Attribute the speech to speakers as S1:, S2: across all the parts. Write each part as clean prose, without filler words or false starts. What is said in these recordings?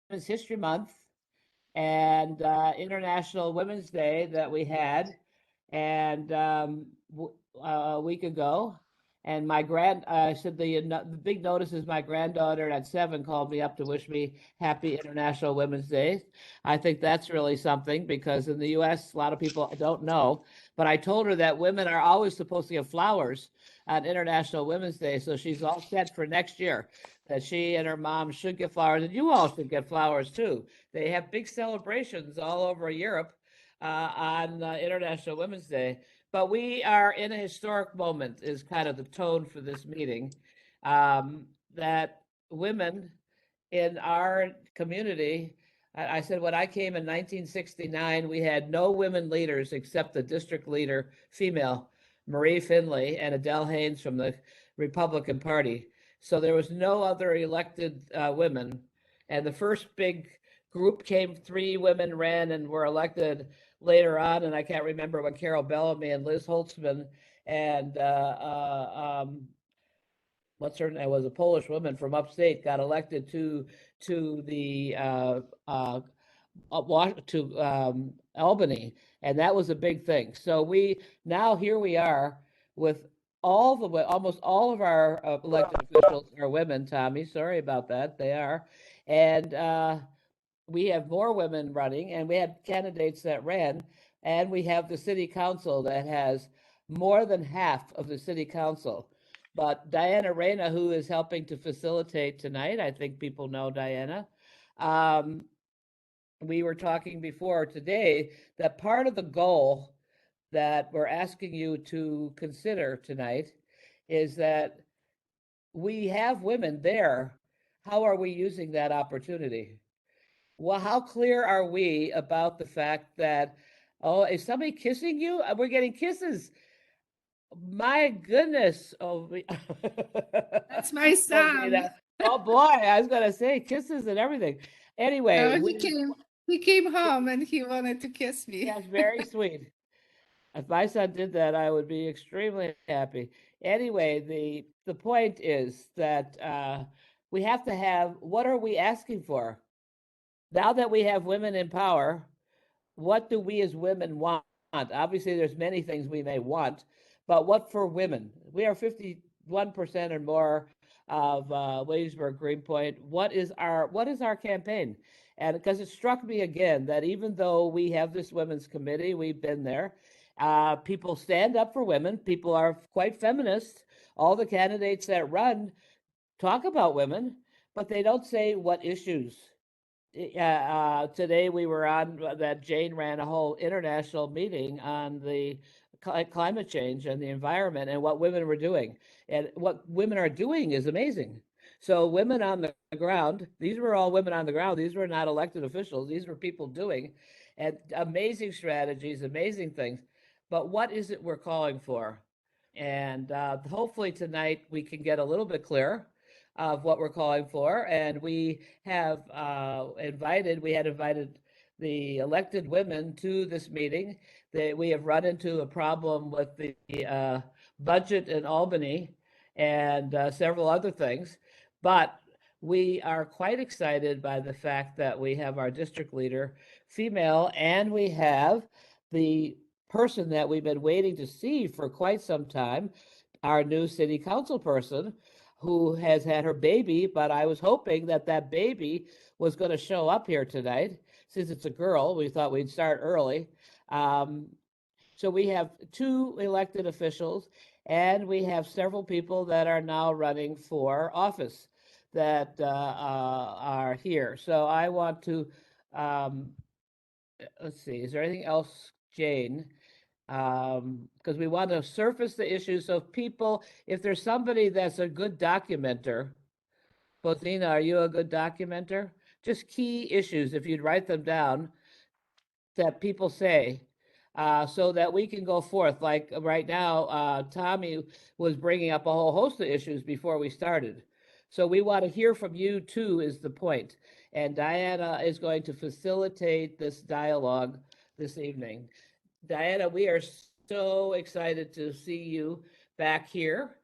S1: Women's History Month and International Women's Day that we had, and a week ago. And my said the big notice is my granddaughter at 7 called me up to wish me happy International Women's Day. I think that's really something because in the U.S. a lot of people don't know, but I told her that women are always supposed to get flowers on International Women's Day, so she's all set for next year. That she and her mom should get flowers, and you all should get flowers too. They have big celebrations all over Europe on International Women's Day. But we are in a historic moment, is kind of the tone for this meeting. That women in our community, I said when I came in 1969, we had no women leaders except the district leader, female, Marie Finley, and Adele Haynes from the Republican Party. So there was no other elected women. And the first big group came, 3 women ran and were elected later on. And I can't remember when Carol Bellamy and Liz Holtzman and what's her name, was a Polish woman from upstate, got elected to the to Albany, and that was a big thing. So here we are with almost all of our elected officials are women. Tommy, sorry about that, they are, and we have more women running, and we had candidates that ran, and we have the city council that has more than half of the city council. But Diana Reyna, who is helping to facilitate tonight, I think people know Diana. We were talking before today that part of the goal that we're asking you to consider tonight is that we have women there. How are we using that opportunity? Well, how clear are we about the fact that, oh, is somebody kissing you? We're getting kisses. My goodness. Oh,
S2: That's my son.
S1: oh boy, I was gonna say kisses and everything. Anyway,
S2: No, he came home and he wanted to kiss me.
S1: that's very sweet. If my son did that, I would be extremely happy. Anyway, the point is that we have to have, what are we asking for? Now that we have women in power, what do we as women want? Obviously, there's many things we may want, but what for women? We are 51% or more of Williamsburg Greenpoint. What is our campaign? And because it struck me again that even though we have this women's committee, we've been there. People stand up for women. People are quite feminist. All the candidates that run talk about women, but they don't say what issues. Today we were on that Jane ran a whole international meeting on the climate change and the environment and what women were doing. And what women are doing is amazing. So women on the ground, these were all women on the ground. These were not elected officials. These were people doing and amazing strategies, amazing things. But what is it we're calling for? And hopefully tonight we can get a little bit clearer of what we're calling for. And we had invited the elected women to this meeting. We have run into a problem with the budget in Albany and several other things. But we are quite excited by the fact that we have our district leader female, and we have the person that we've been waiting to see for quite some time, our new city council person, who has had her baby, but I was hoping that that baby was going to show up here tonight. Since it's a girl, we thought we'd start early. So we have 2 elected officials, and we have several people that are now running for office that are here. So I want to, let's see, is there anything else, Jane? Because we want to surface the issues so if there's somebody that's a good documenter, Bothina, are you a good documenter? Just key issues, if you'd write them down, that people say, so that we can go forth. Like right now, Tommy was bringing up a whole host of issues before we started. So we want to hear from you too, is the point. And Diana is going to facilitate this dialogue this evening. Diana, we are so excited to see you back here.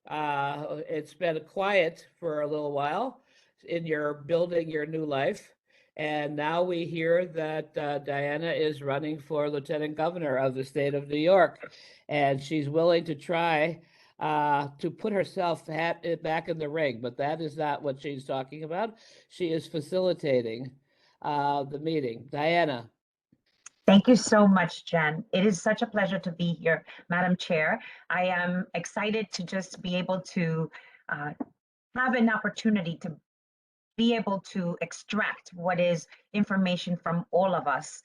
S1: It's been quiet for a little while in your building your new life. And now we hear that Diana is running for lieutenant governor of the state of New York, and she's willing to try to put herself back in the ring. But that is not what she's talking about. She is facilitating the meeting. Diana.
S3: Thank you so much, Jen. It is such a pleasure to be here, Madam Chair. I am excited to just be able to have an opportunity to be able to extract what is information from all of us,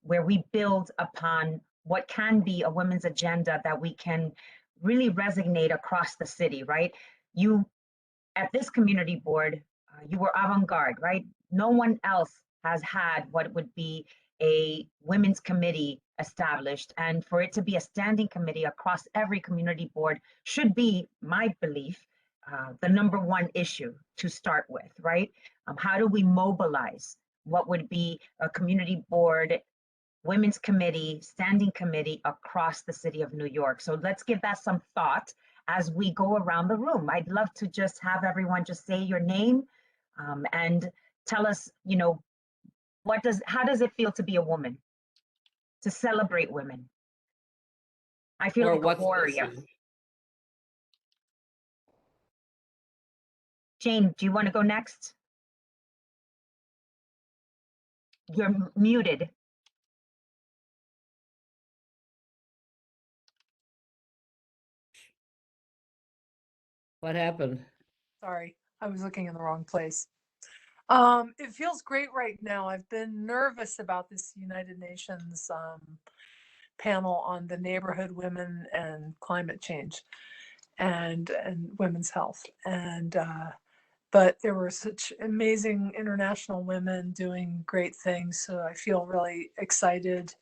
S3: where we build upon what can be a women's agenda that we can really resonate across the city, right? You, at this community board, you were avant-garde, right? No one else has had what would be a women's committee established, and for it to be a standing committee across every community board should be, my belief, the number one issue to start with, right? How do we mobilize what would be a community board, women's committee, standing committee across the city of New York? So let's give that some thought as we go around the room. I'd love to just have everyone just say your name and tell us, you know, how does it feel to be a woman, to celebrate women? I feel like a warrior. Jane, do you want to go next? You're muted.
S1: What happened?
S4: Sorry, I was looking in the wrong place. It feels great right now. I've been nervous about this United Nations panel on the neighborhood women and climate change and women's health. And but there were such amazing international women doing great things. So I feel really excited,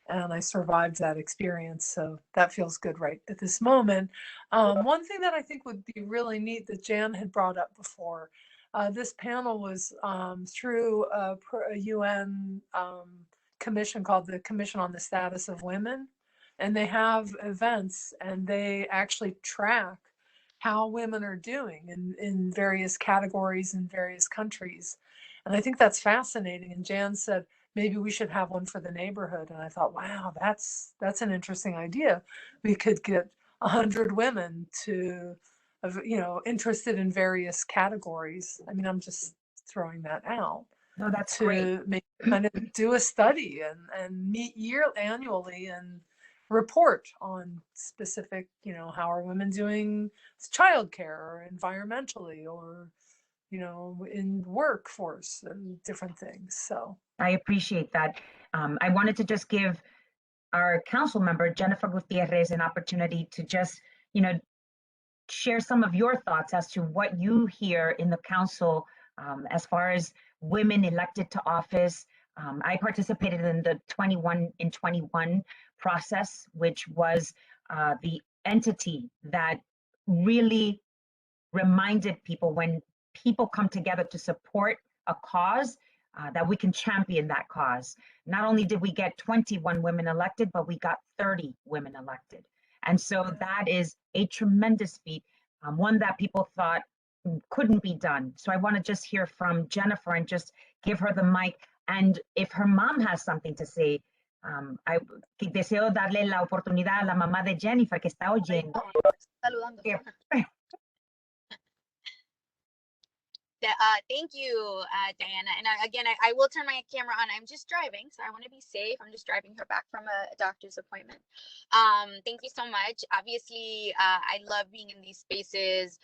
S4: and I survived that experience. So that feels good right at this moment. One thing that I think would be really neat that Jan had brought up before, this panel was through a UN commission called the Commission on the Status of Women. And they have events and they actually track how women are doing in various categories in various countries. And I think that's fascinating. And Jan said, maybe we should have one for the neighborhood. And I thought, wow, that's an interesting idea. We could get 100 women to, you know, interested in various categories. I mean, I'm just throwing that out.
S3: No, that's
S4: to
S3: great.
S4: make, kind of do a study and meet annually and report on specific, you know, how are women doing with childcare or environmentally or, you know, in workforce and different things. So
S3: I appreciate that. I wanted to just give our council member, Jennifer Gutierrez, an opportunity to just, you know, share some of your thoughts as to what you hear in the council as far as women elected to office. I participated in the 21 in 21 process, which was the entity that really reminded people when people come together to support a cause, that we can champion that cause. Not only did we get 21 women elected, but we got 30 women elected. And so that is a tremendous feat, one that people thought couldn't be done. So I want to just hear from Jennifer and just give her the mic. And if her mom has something to say, I deseo darle la oportunidad a la mamá de Jennifer que está oyendo.
S5: Thank you, Diana. And again, I will turn my camera on. I'm just driving, so I want to be safe. I'm just driving her back from a doctor's appointment. Thank you so much. Obviously, I love being in these spaces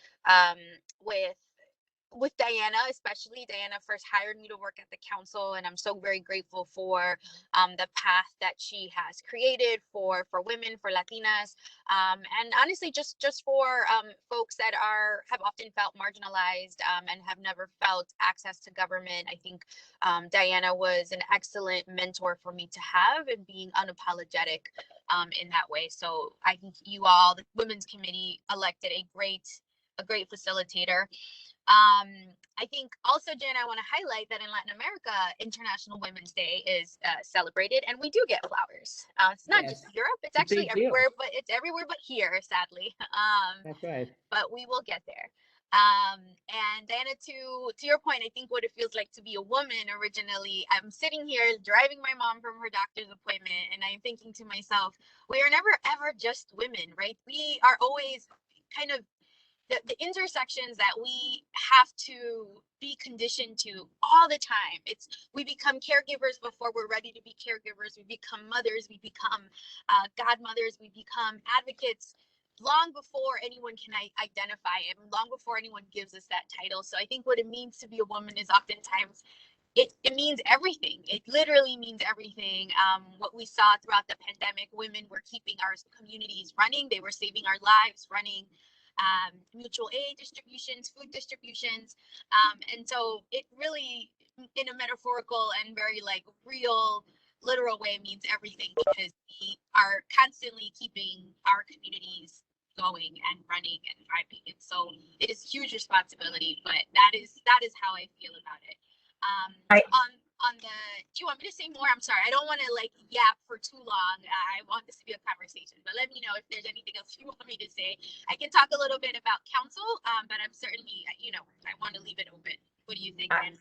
S5: with Diana, especially. Diana first hired me to work at the council, and I'm so very grateful for the path that she has created for women, for Latinas, and honestly, just for folks that have often felt marginalized and have never felt access to government. I think Diana was an excellent mentor for me to have, and being unapologetic in that way. So I think you all, the Women's Committee, elected a great facilitator. I think also, Jen, I want to highlight that in Latin America, International Women's Day is celebrated, and we do get flowers. It's not just Europe; it's actually everywhere, but it's everywhere but here, sadly.
S1: That's right.
S5: But we will get there. And Diana, to your point, I think what it feels like to be a woman originally, I'm sitting here driving my mom from her doctor's appointment, and I'm thinking to myself, we are never ever just women, right? We are always kind of the intersections that we have to be conditioned to all the time. We become caregivers before we're ready to be caregivers. We become mothers. We become godmothers. We become advocates long before anyone can identify it, long before anyone gives us that title. So I think what it means to be a woman is oftentimes it means everything. It literally means everything. What we saw throughout the pandemic, women were keeping our communities running. They were saving our lives, running mutual aid distributions, food distributions. And so it really, in a metaphorical and very like real, literal way, means everything, because we are constantly keeping our communities going and running and thriving. And so it is huge responsibility, but that is how I feel about it. Do you want me to say more? I'm sorry, I don't want to like yap for too long. I want this to be a conversation, but let me know if there's anything else you want me to say. I can talk a little bit about council, but I'm certainly, I want to leave it open. What do you think, Anne?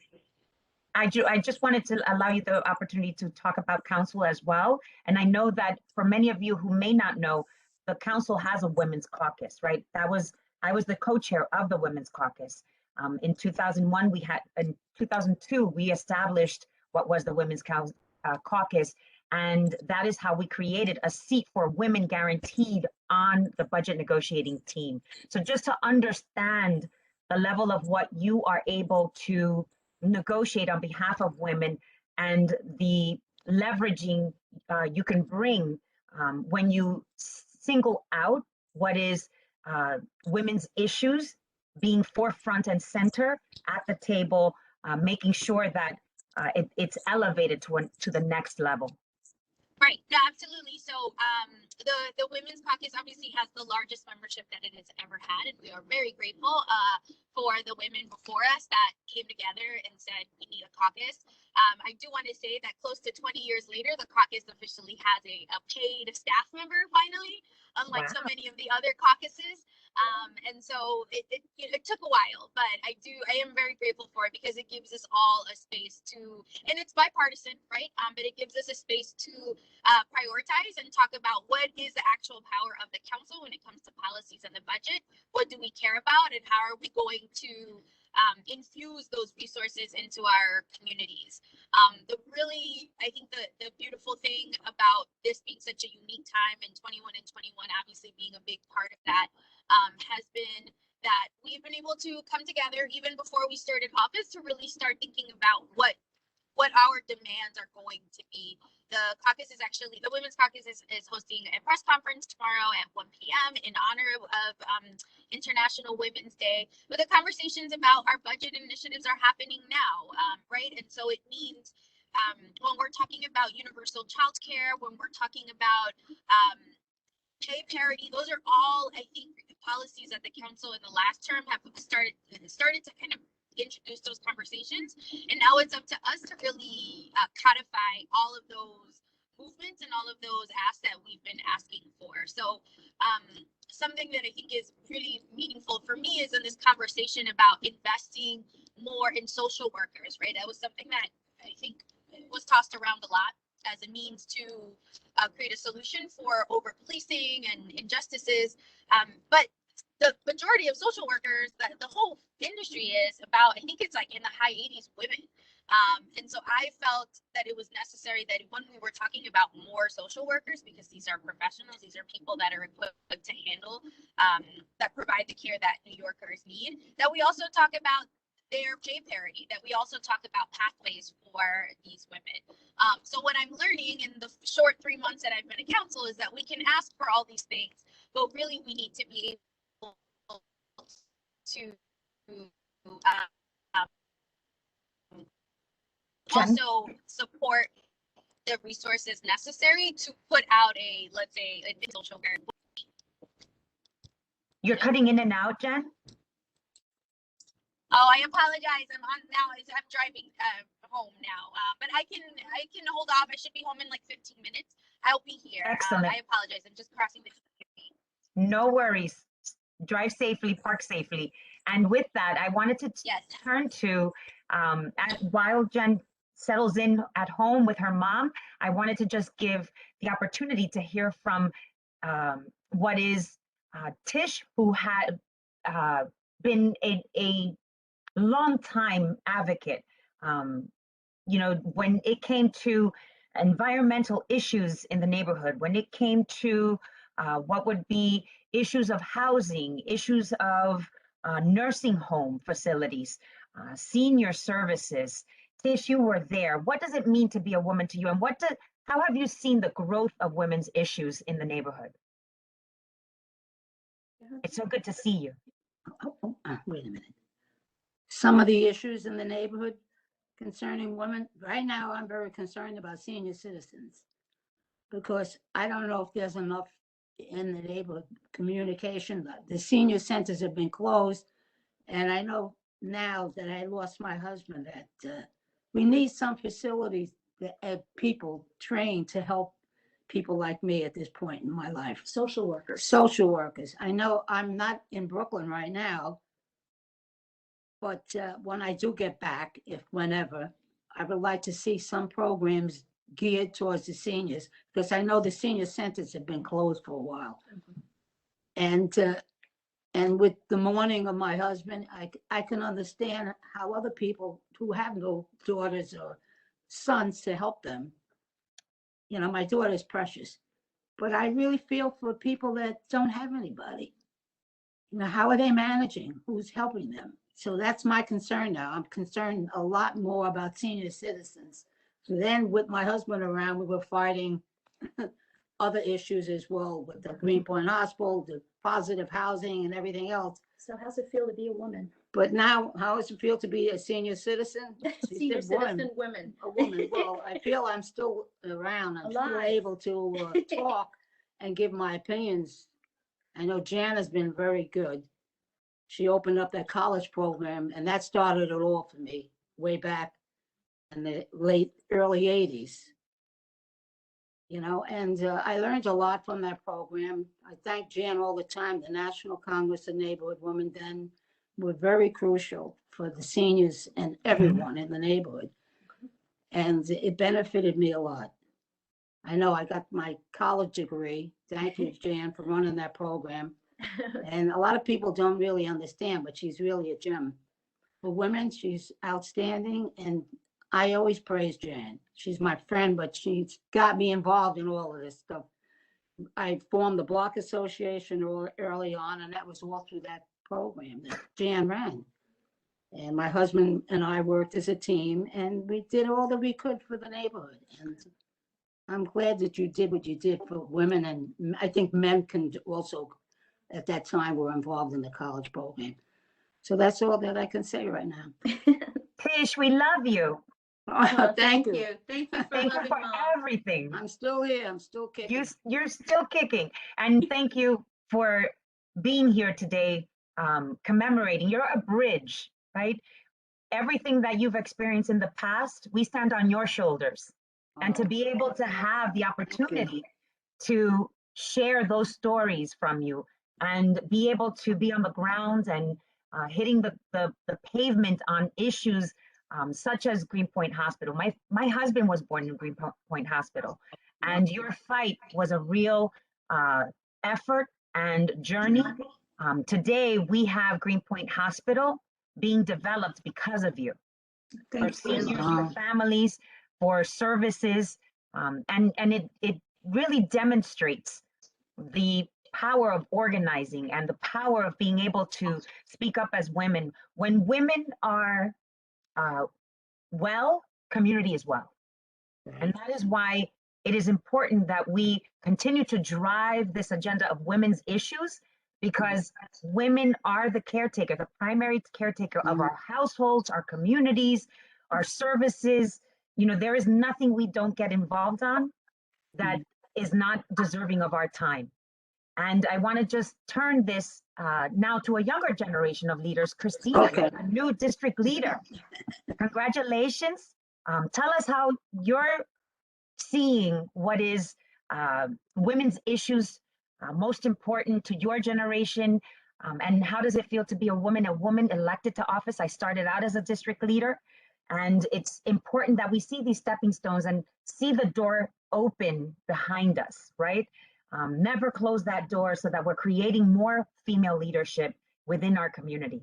S3: I just wanted to allow you the opportunity to talk about council as well. And I know that for many of you who may not know, the council has a women's caucus, right? I was the co-chair of the women's caucus. In 2001, in 2002, we established what was the women's caucus. And that is how we created a seat for women guaranteed on the budget negotiating team. So just to understand the level of what you are able to negotiate on behalf of women and the leveraging you can bring when you single out what is women's issues, being forefront and center at the table, making sure that it's elevated to the next level.
S5: Right. No, absolutely. So the Women's Caucus obviously has the largest membership that it has ever had, and we are very grateful for the women before us that came together and said we need a caucus. I do want to say that close to 20 years later, the caucus officially has a paid staff member finally, unlike so many of the other caucuses. And so it took a while, but I am very grateful for it, because it gives us all a space to, and it's bipartisan, right? But it gives us a space to prioritize and talk about what is the actual power of the council when it comes to policies and the budget. What do we care about, and how are we going to infuse those resources into our communities? I think the beautiful thing about this being such a unique time, and 21 and 21 obviously being a big part of that, has been that we've been able to come together even before we started office to really start thinking about what our demands are going to be. The Women's Caucus is hosting a press conference tomorrow at 1 p.m. in honor of International Women's Day. But the conversations about our budget initiatives are happening now, right? And so it means when we're talking about universal childcare, when we're talking about pay parity, those are all, I think, policies that the council in the last term have started to kind of introduce those conversations, and now it's up to us to really codify all of those movements and all of those asks that we've been asking for. So something that I think is really meaningful for me is in this conversation about investing more in social workers, right? That was something that I think was tossed around a lot as a means to create a solution for over policing and injustices, but the majority of social workers, the whole industry is about, I think it's like in the high 80s women. And so I felt that it was necessary that when we were talking about more social workers, because these are professionals, these are people that are equipped to handle, that provide the care that New Yorkers need, that we also talk about their pay parity, that we also talk about pathways for these women. So what I'm learning in the short 3 months that I've been a council is that we can ask for all these things, but really we need to be able to also support the resources necessary to put out a, let's say, a social care.
S3: You're cutting in and out, Jen?
S5: Oh, I apologize. I'm driving home now, but I can hold off. I should be home in like 15 minutes. I'll be here.
S3: Excellent.
S5: I apologize. I'm just crossing the.
S3: No worries. Drive safely, park safely. And with that, I wanted to
S5: Yes.
S3: turn to, while Jen settles in at home with her mom, I wanted to just give the opportunity to hear from what is Tish, who had been a long time advocate. You know, when it came to environmental issues in the neighborhood, when it came to what would be issues of housing, issues of nursing home facilities, senior services. Tish, you were there. What does it mean to be a woman to you? And how have you seen the growth of women's issues in the neighborhood? It's so good to see you.
S6: Wait a minute. Some of the issues in the neighborhood concerning women, right now, I'm very concerned about senior citizens. Because I don't know if there's enough in the neighborhood communication. The senior centers have been closed. And I know now that I lost my husband that we need some facilities that have people trained to help people like me at this point in my life.
S7: Social workers.
S6: Social workers. I know I'm not in Brooklyn right now, but when I do get back, if whenever, I would like to see some programs geared towards the seniors, because I know the senior centers have been closed for a while. And with the mourning of my husband, I can understand how other people who have no daughters or sons to help them. You know, my daughter is precious, but I really feel for people that don't have anybody. You know, how are they managing? Who's helping them? So that's my concern now. I'm concerned a lot more about senior citizens. So then with my husband around, we were fighting other issues as well with the Greenpoint Hospital, the positive housing and everything else.
S7: So how's it feel to be a woman?
S6: But now, how does it feel to be a senior citizen? She
S7: Senior
S6: said woman.
S7: citizen women.
S6: A woman. Well, I feel I'm still around. I'm still
S7: Alive.
S6: able to talk and give my opinions. I know Jan has been very good. She opened up that college program, and that started it all for me way back in the early 80s. You know, and I learned a lot from that program. I thank Jan all the time. The National Congress of Neighborhood Women then were very crucial for the seniors and everyone in the neighborhood. And it benefited me a lot. I know I got my college degree. Thank you, Jan, for running that program. And a lot of people don't really understand, but she's really a gem. For women, she's outstanding. And I always praise Jan. She's my friend, but she's got me involved in all of this stuff. I formed the Block Association early on, and that was all through that program that Jan ran. And my husband and I worked as a team, and we did all that we could for the neighborhood. And I'm glad that you did what you did for women, and I think men can also, at that time, were involved in the college program. So that's all that I can say right now.
S3: Tish, we love you.
S7: Well,
S6: Thank you.
S7: Thank you for
S3: Thank you
S7: loving
S3: for
S7: mom.
S3: everything.
S6: I'm still here. I'm still kicking.
S3: You're still kicking. And thank you for being here today, commemorating. You're a bridge, right? Everything that you've experienced in the past, we stand on your shoulders. And to be able to have the opportunity to share those stories from you and be able to be on the ground and hitting the pavement on issues such as Greenpoint Hospital. My husband was born in Greenpoint Hospital, and your fight was a real effort and journey. Today, we have Greenpoint Hospital being developed because of you. For seniors, for families, for services, and it really demonstrates the power of organizing and the power of being able to speak up as women. When women are well, community is well. And that is why it is important that we continue to drive this agenda of women's issues, because women are the caretaker, the primary caretaker of our households, our communities, our services. You know, there is nothing we don't get involved on that is not deserving of our time. And I want to just turn this now to a younger generation of leaders. Christina, a new district leader. Congratulations. Tell us how you're seeing what is women's issues most important to your generation, And how does it feel to be a woman elected to office? I started out as a district leader, and it's important that we see these stepping stones and see the door open behind us, right? Never close that door so that we're creating more female leadership within our community.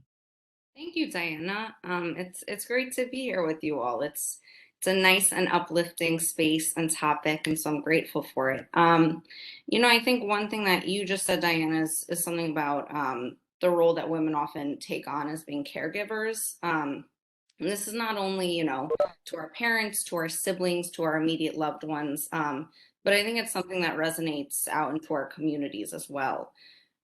S8: Thank you, Diana. It's great to be here with you all. It's a nice and uplifting space and topic, and so I'm grateful for it. I think one thing that you just said, Diana, is something about the role that women often take on as being caregivers. And this is not only, to our parents, to our siblings, to our immediate loved ones, but I think it's something that resonates out into our communities as well.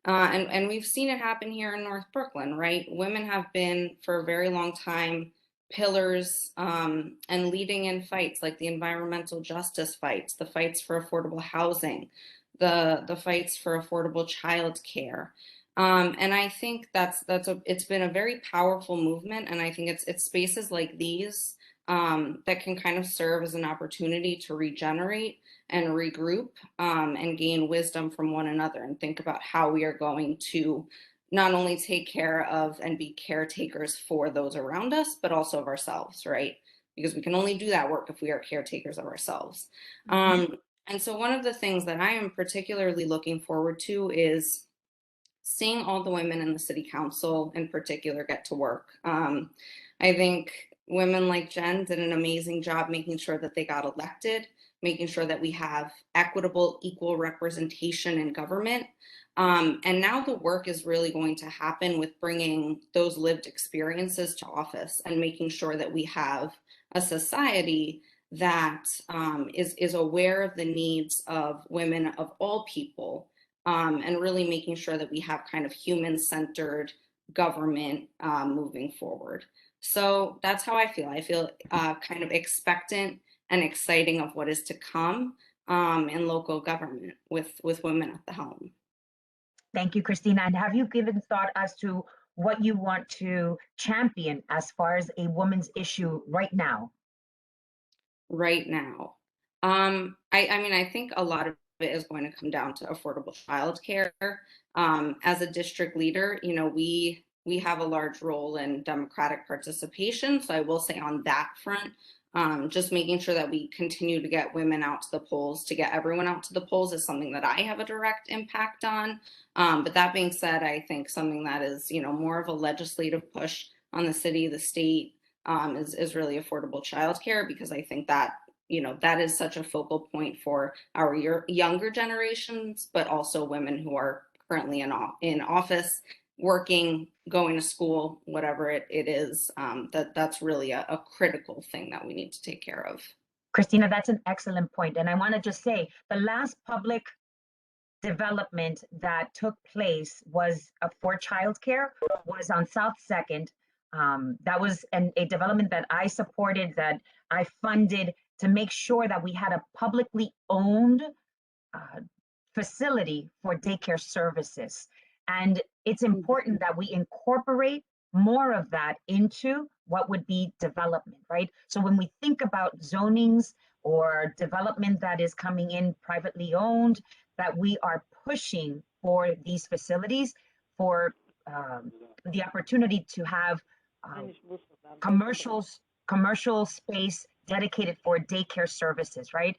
S8: And we've seen it happen here in North Brooklyn, right? Women have been for a very long time pillars and leading in fights like the environmental justice fights, the fights for affordable housing, the fights for affordable childcare. And I think it's been a very powerful movement, and I think it's spaces like these that can kind of serve as an opportunity to regenerate and regroup and gain wisdom from one another and think about how we are going to not only take care of and be caretakers for those around us, but also of ourselves, right? Because we can only do that work if we are caretakers of ourselves. And so one of the things that I am particularly looking forward to is seeing all the women in the city council in particular get to work. I think women like Jen did an amazing job making sure that they got elected, making sure that we have equitable, equal representation in government. And now the work is really going to happen with bringing those lived experiences to office and making sure that we have a society that is aware of the needs of women of all people, and really making sure that we have kind of human-centered government moving forward. So that's how I feel. I feel kind of expectant and exciting of what is to come in local government with women at the helm.
S3: Thank you, Christina. And have you given thought as to what you want to champion as far as a woman's issue right now?
S8: Right now, I think a lot of it is going to come down to affordable childcare. As a district leader, we have a large role in democratic participation. So I will say on that front, just making sure that we continue to get women out to the polls, to get everyone out to the polls is something that I have a direct impact on. But that being said, I think something that is, more of a legislative push on the city, the state, is really affordable childcare, because I think that, that is such a focal point for our younger generations, but also women who are currently in office, working, going to school, whatever it is, that's really a critical thing that we need to take care of.
S3: Christina, that's an excellent point. And I want to just say the last public development that took place was for childcare was on South 2nd. That was a development that I supported, that I funded to make sure that we had a publicly owned facility for daycare services. And it's important that we incorporate more of that into what would be development, right? So when we think about zonings or development that is coming in privately owned, that we are pushing for these facilities for the opportunity to have commercial space dedicated for daycare services, right?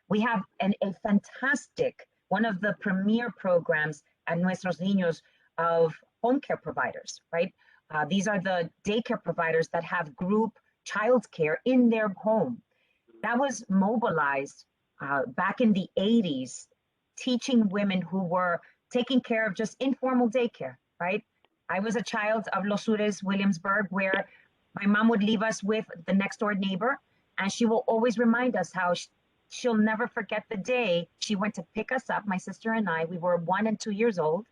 S3: We have a fantastic, one of the premier programs at Nuestros Niños of home care providers, right? These are the daycare providers that have group childcare in their home. That was mobilized back in the 80s, teaching women who were taking care of just informal daycare, right? I was a child of Los Sures, Williamsburg, where my mom would leave us with the next door neighbor, and she will always remind us how she'll never forget the day she went to pick us up, my sister and I. We were 1 and 2 years old,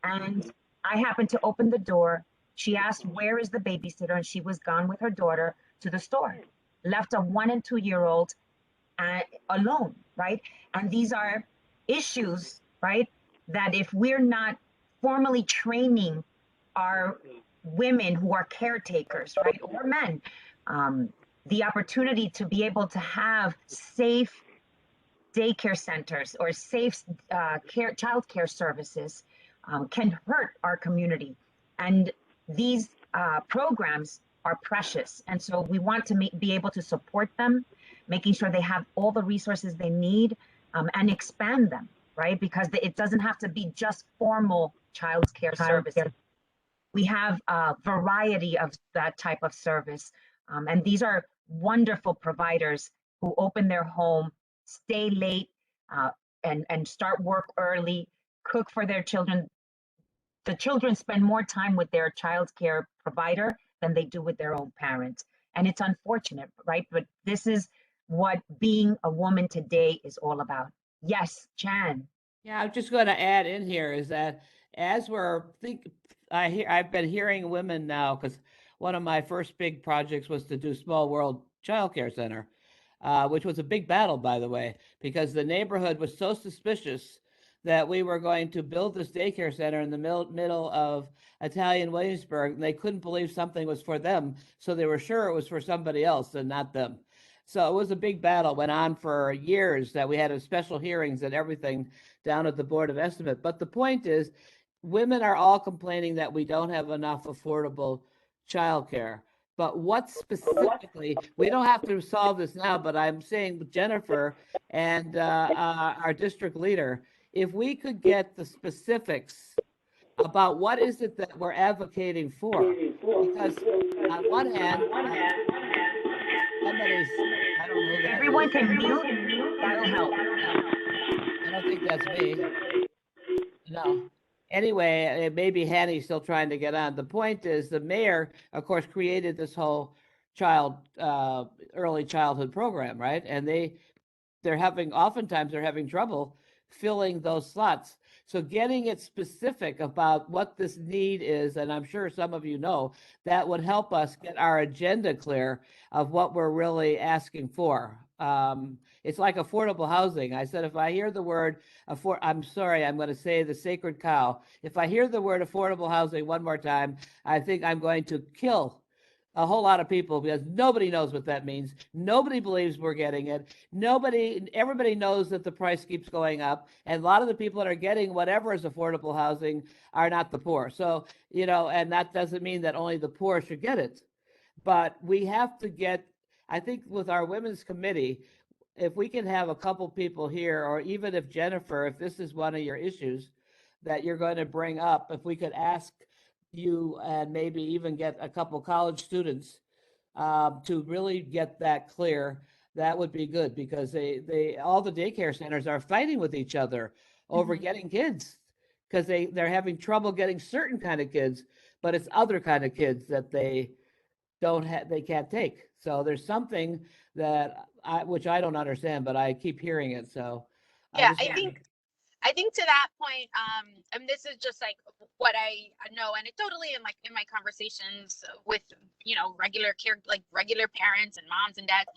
S3: and I happened to open the door. She asked, "Where is the babysitter?" And she was gone with her daughter to the store, left a 1 and 2 year old alone, right? And these are issues, right, that if we're not formally training our women who are caretakers, right, or men, the opportunity to be able to have safe daycare centers or safe child care services, can hurt our community. And these programs are precious. And so we want to be able to support them, making sure they have all the resources they need, and expand them, right? Because it doesn't have to be just formal child care services. We have a variety of that type of service. And these are wonderful providers who open their home, stay late, and start work early, cook for their children. The children spend more time with their child care provider than they do with their own parents. And it's unfortunate, right? But this is what being a woman today is all about. Yes, Jan.
S1: Yeah, I'm just going to add in here is that as I've been hearing women now, because one of my first big projects was to do Small World Child Care Center, which was a big battle, by the way, because the neighborhood was so suspicious that we were going to build this daycare center in the middle of Italian Williamsburg, and they couldn't believe something was for them, so they were sure it was for somebody else and not them. So it was a big battle, went on for years, that we had special hearings and everything down at the Board of Estimate. But the point is, women are all complaining that we don't have enough affordable childcare. But what specifically, we don't have to solve this now, but I'm saying with Jennifer and our district leader, if we could get the specifics about what is it that we're advocating for, because on one hand, somebody's, I don't know.
S3: Everyone can mute, that'll help.
S1: I don't think that's me. No. Anyway, it may be Hanny still trying to get on. The point is, the mayor, of course, created this whole early childhood program, right? And oftentimes they're having trouble filling those slots. So getting it specific about what this need is, and I'm sure some of you know, that would help us get our agenda clear of what we're really asking for. It's like affordable housing. I said, if I hear the word I'm sorry, I'm going to say the sacred cow. If I hear the word affordable housing one more time, I think I'm going to kill a whole lot of people, because nobody knows what that means. Nobody believes we're getting it. Everybody knows that the price keeps going up, and a lot of the people that are getting whatever is affordable housing are not the poor. So, and that doesn't mean that only the poor should get it, but we have to get, I think with our women's committee, if we can have a couple people here, or even if Jennifer, if this is one of your issues that you're going to bring up, if we could ask you and maybe even get a couple college students to really get that clear, that would be good, because all the daycare centers are fighting with each other over getting kids, because they're having trouble getting certain kind of kids, but it's other kind of kids that they can't take. So there's something that which I don't understand, but I keep hearing it. So
S5: yeah, I think to that point, and this is just like what I know anecdotally in my conversations with, regular parents and moms and dads.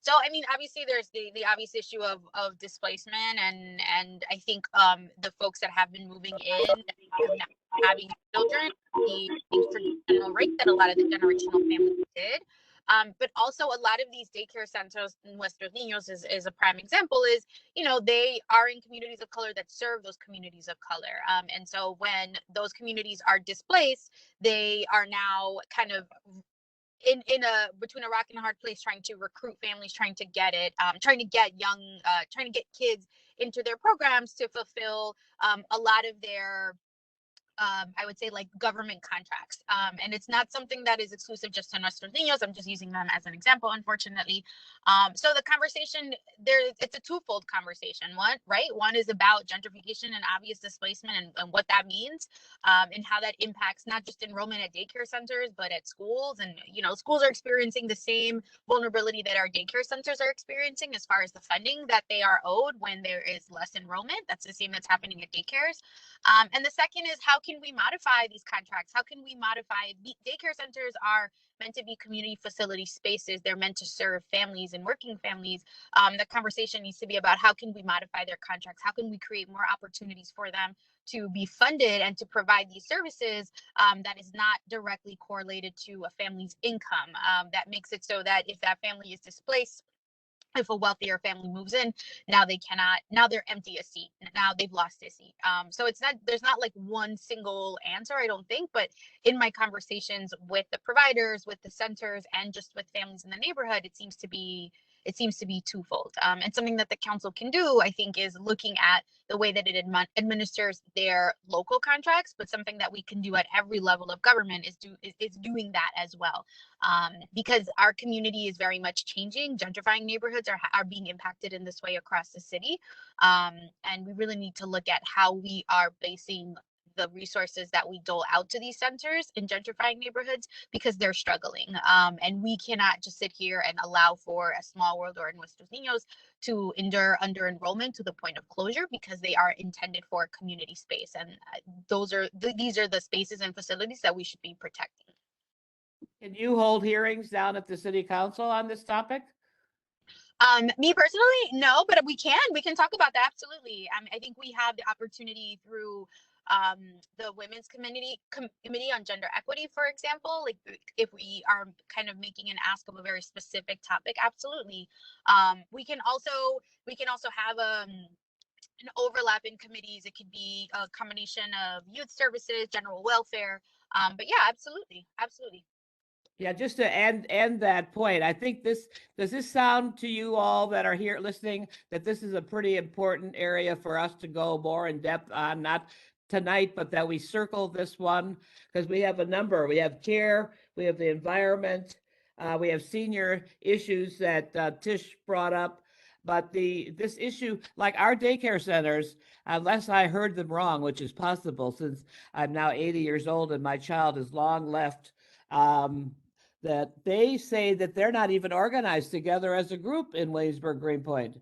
S5: So, I mean, obviously there's the obvious issue of displacement, and I think the folks that have been moving in, having children, the traditional rate that a lot of the generational families did. But also a lot of these daycare centers in Nuestros Niños is a prime example, is, they are in communities of color that serve those communities of color. And so when those communities are displaced, they are now kind of in between a rock and a hard place, trying to recruit families, trying to get kids into their programs to fulfill a lot of their I would say, like, government contracts. And it's not something that is exclusive just to Nuestros Niños. I'm just using them as an example, unfortunately. So the conversation it's a twofold conversation. One is about gentrification and obvious displacement, and what that means, and how that impacts not just enrollment at daycare centers, but at schools. And, schools are experiencing the same vulnerability that our daycare centers are experiencing as far as the funding that they are owed when there is less enrollment. That's the same that's happening at daycares. And the second is, how can we modify these contracts? How can we modify daycare centers are meant to be community facility spaces. They're meant to serve families and working families. The conversation needs to be about how can we modify their contracts? How can we create more opportunities for them to be funded and to provide these services that is not directly correlated to a family's income, that makes it so that if that family is displaced if a wealthier family moves in, now they cannot, now they're empty a seat, now they've lost a seat. So it's not, there's not like one single answer, I don't think, but in my conversations with the providers, with the centers, and just with families in the neighborhood, it seems to be twofold. And something that the council can do, I think, is looking at the way that it administers their local contracts, but something that we can do at every level of government is doing that as well. Because our community is very much changing. Gentrifying neighborhoods are being impacted in this way across the city. And we really need to look at how we are basing the resources that we dole out to these centers in gentrifying neighborhoods, because they're struggling. And we cannot just sit here and allow for a Small World or Nuestros Niños to endure under enrollment to the point of closure, because they are intended for community space. And these are the spaces and facilities that we should be protecting.
S1: Can you hold hearings down at the city council on this topic?
S5: Me personally, no, but we can talk about that. Absolutely. I think we have the opportunity through the women's committee on gender equity, for example. Like, if we are kind of making an ask of a very specific topic, absolutely. We can also have an overlap in committees. It could be a combination of youth services, general welfare. But yeah, absolutely.
S1: Yeah, just to end that point, I think does this sound to you all that are here listening, that this is a pretty important area for us to go more in depth on, not tonight, but that we circle this one, because we have a number. We have care, we have the environment, we have senior issues that Tish brought up. But this issue, like our daycare centers, unless I heard them wrong, which is possible since I'm now 80 years old and my child is long left, that they say that they're not even organized together as a group in Williamsburg Greenpoint,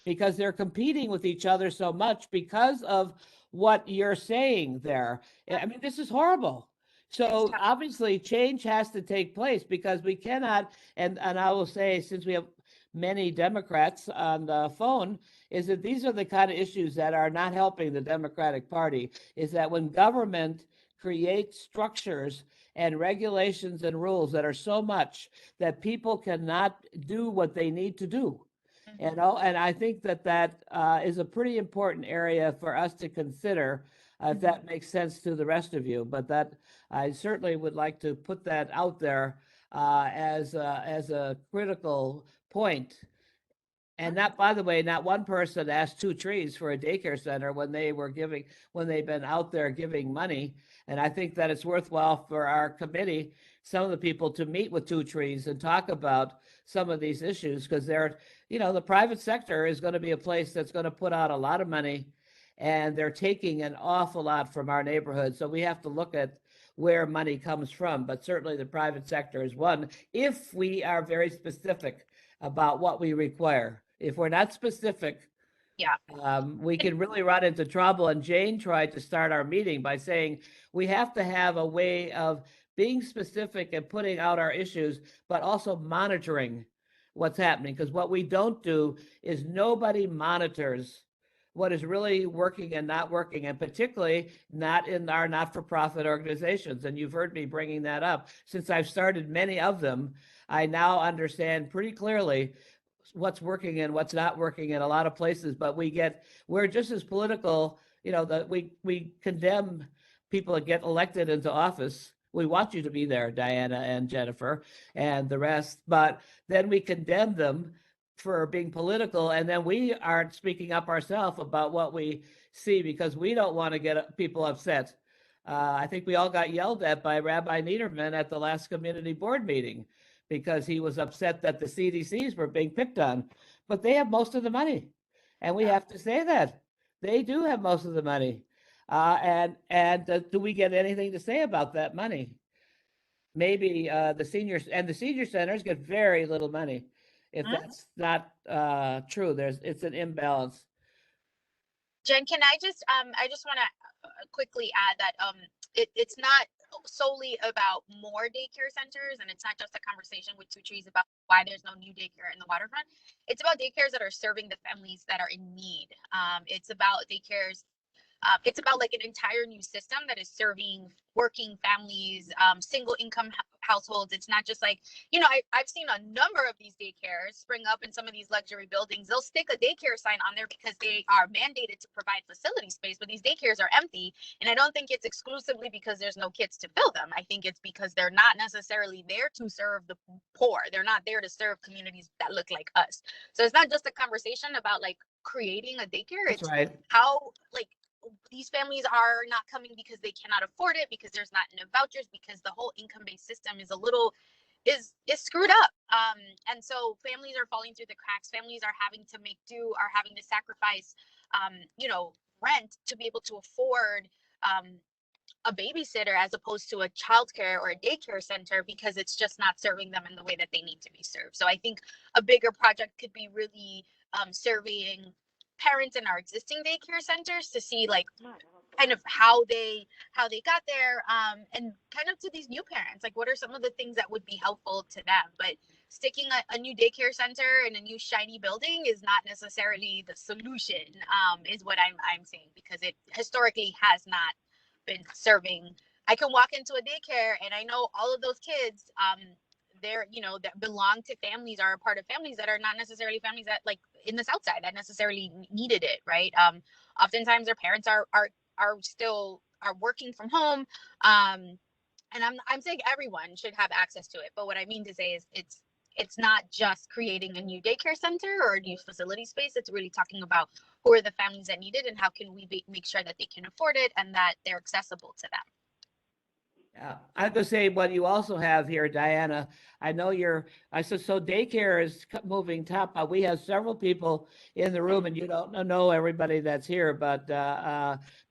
S1: because they're competing with each other so much because of what you're saying there. I mean, this is horrible. So obviously change has to take place, because we cannot, and I will say, since we have many Democrats on the phone, is that these are the kind of issues that are not helping the Democratic Party, is that when government creates structures and regulations and rules that are so much that people cannot do what they need to do. And I think that is a pretty important area for us to consider, if that makes sense to the rest of you. But that I certainly would like to put that out there as a critical point. And not, by the way, not one person asked 2 trees for a daycare center when they've been out there giving money. And I think that it's worthwhile for our committee, some of the people, to meet with 2 trees and talk about some of these issues, because the private sector is going to be a place that's going to put out a lot of money, and they're taking an awful lot from our neighborhood. So we have to look at where money comes from, but certainly the private sector is one, if we are very specific about what we require. If we're not specific, we can really run into trouble. And Jane tried to start our meeting by saying we have to have a way of being specific and putting out our issues, but also monitoring what's happening. Because what we don't do is nobody monitors what is really working and not working, and particularly not in our not-for-profit organizations. And you've heard me bringing that up. Since I've started many of them, I now understand pretty clearly what's working and what's not working in a lot of places. But we're just as political, that we condemn people that get elected into office. We want you to be there, Diana and Jennifer and the rest, but then we condemn them for being political, and then we aren't speaking up ourselves about what we see, because we don't want to get people upset. I think we all got yelled at by Rabbi Niederman at the last community board meeting, because he was upset that the CDCs were being picked on. But they have most of the money, and we have to say that they do have most of the money. And do we get anything to say about that money? Maybe the senior centers get very little money. If that's not true, it's an imbalance.
S5: Jen, can I just want to quickly add that it's not solely about more daycare centers, and it's not just a conversation with 2 trees about why there's no new daycare in the waterfront. It's about daycares that are serving the families that are in need. It's about daycares. It's about like an entire new system that is serving working families, single income households. It's not just like, I've seen a number of these daycares spring up in some of these luxury buildings. They'll stick a daycare sign on there because they are mandated to provide facility space, but these daycares are empty. And I don't think it's exclusively because there's no kids to fill them. I think it's because they're not necessarily there to serve the poor. They're not there to serve communities that look like us. So it's not just a conversation about like creating a daycare.
S1: That's
S5: It's
S1: right.
S5: how like these families are not coming because they cannot afford it, because there's not enough vouchers, because the whole income-based system is a little is screwed up. And so families are falling through the cracks. Families are having to make do, are having to sacrifice rent to be able to afford a babysitter as opposed to a childcare or a daycare center, because it's just not serving them in the way that they need to be served. So I think a bigger project could be really surveying parents in our existing daycare centers to see like kind of how they got there, and kind of to these new parents, like what are some of the things that would be helpful to them. But sticking a new daycare center in a new shiny building is not necessarily the solution, is what I'm saying, because it historically has not been serving. I can walk into a daycare and I know all of those kids, they're, that belong to families, are a part of families that are not necessarily families that like in the South Side that necessarily needed it, right? Oftentimes their parents are still working from home, and I'm saying everyone should have access to it, but what I mean to say is it's not just creating a new daycare center or a new facility space. It's really talking about who are the families that need it and how can we make sure that they can afford it and that they're accessible to them.
S1: Yeah, I was gonna say what you also have here, Diana. I know I said, so daycare is moving top. We have several people in the room, and you don't know everybody that's here, but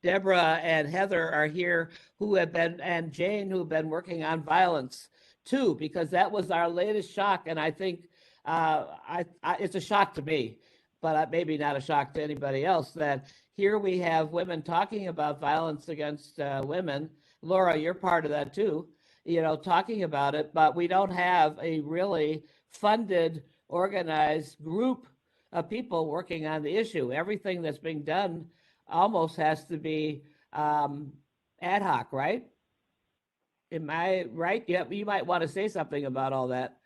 S1: Deborah and Heather are here, and Jane, who've been working on violence too, because that was our latest shock. And I think it's a shock to me, but maybe not a shock to anybody else, that here we have women talking about violence against women. Laura, you're part of that too, talking about it, but we don't have a really funded, organized group of people working on the issue. Everything that's being done almost has to be ad hoc, right? Am I right? You might want to say something about all that.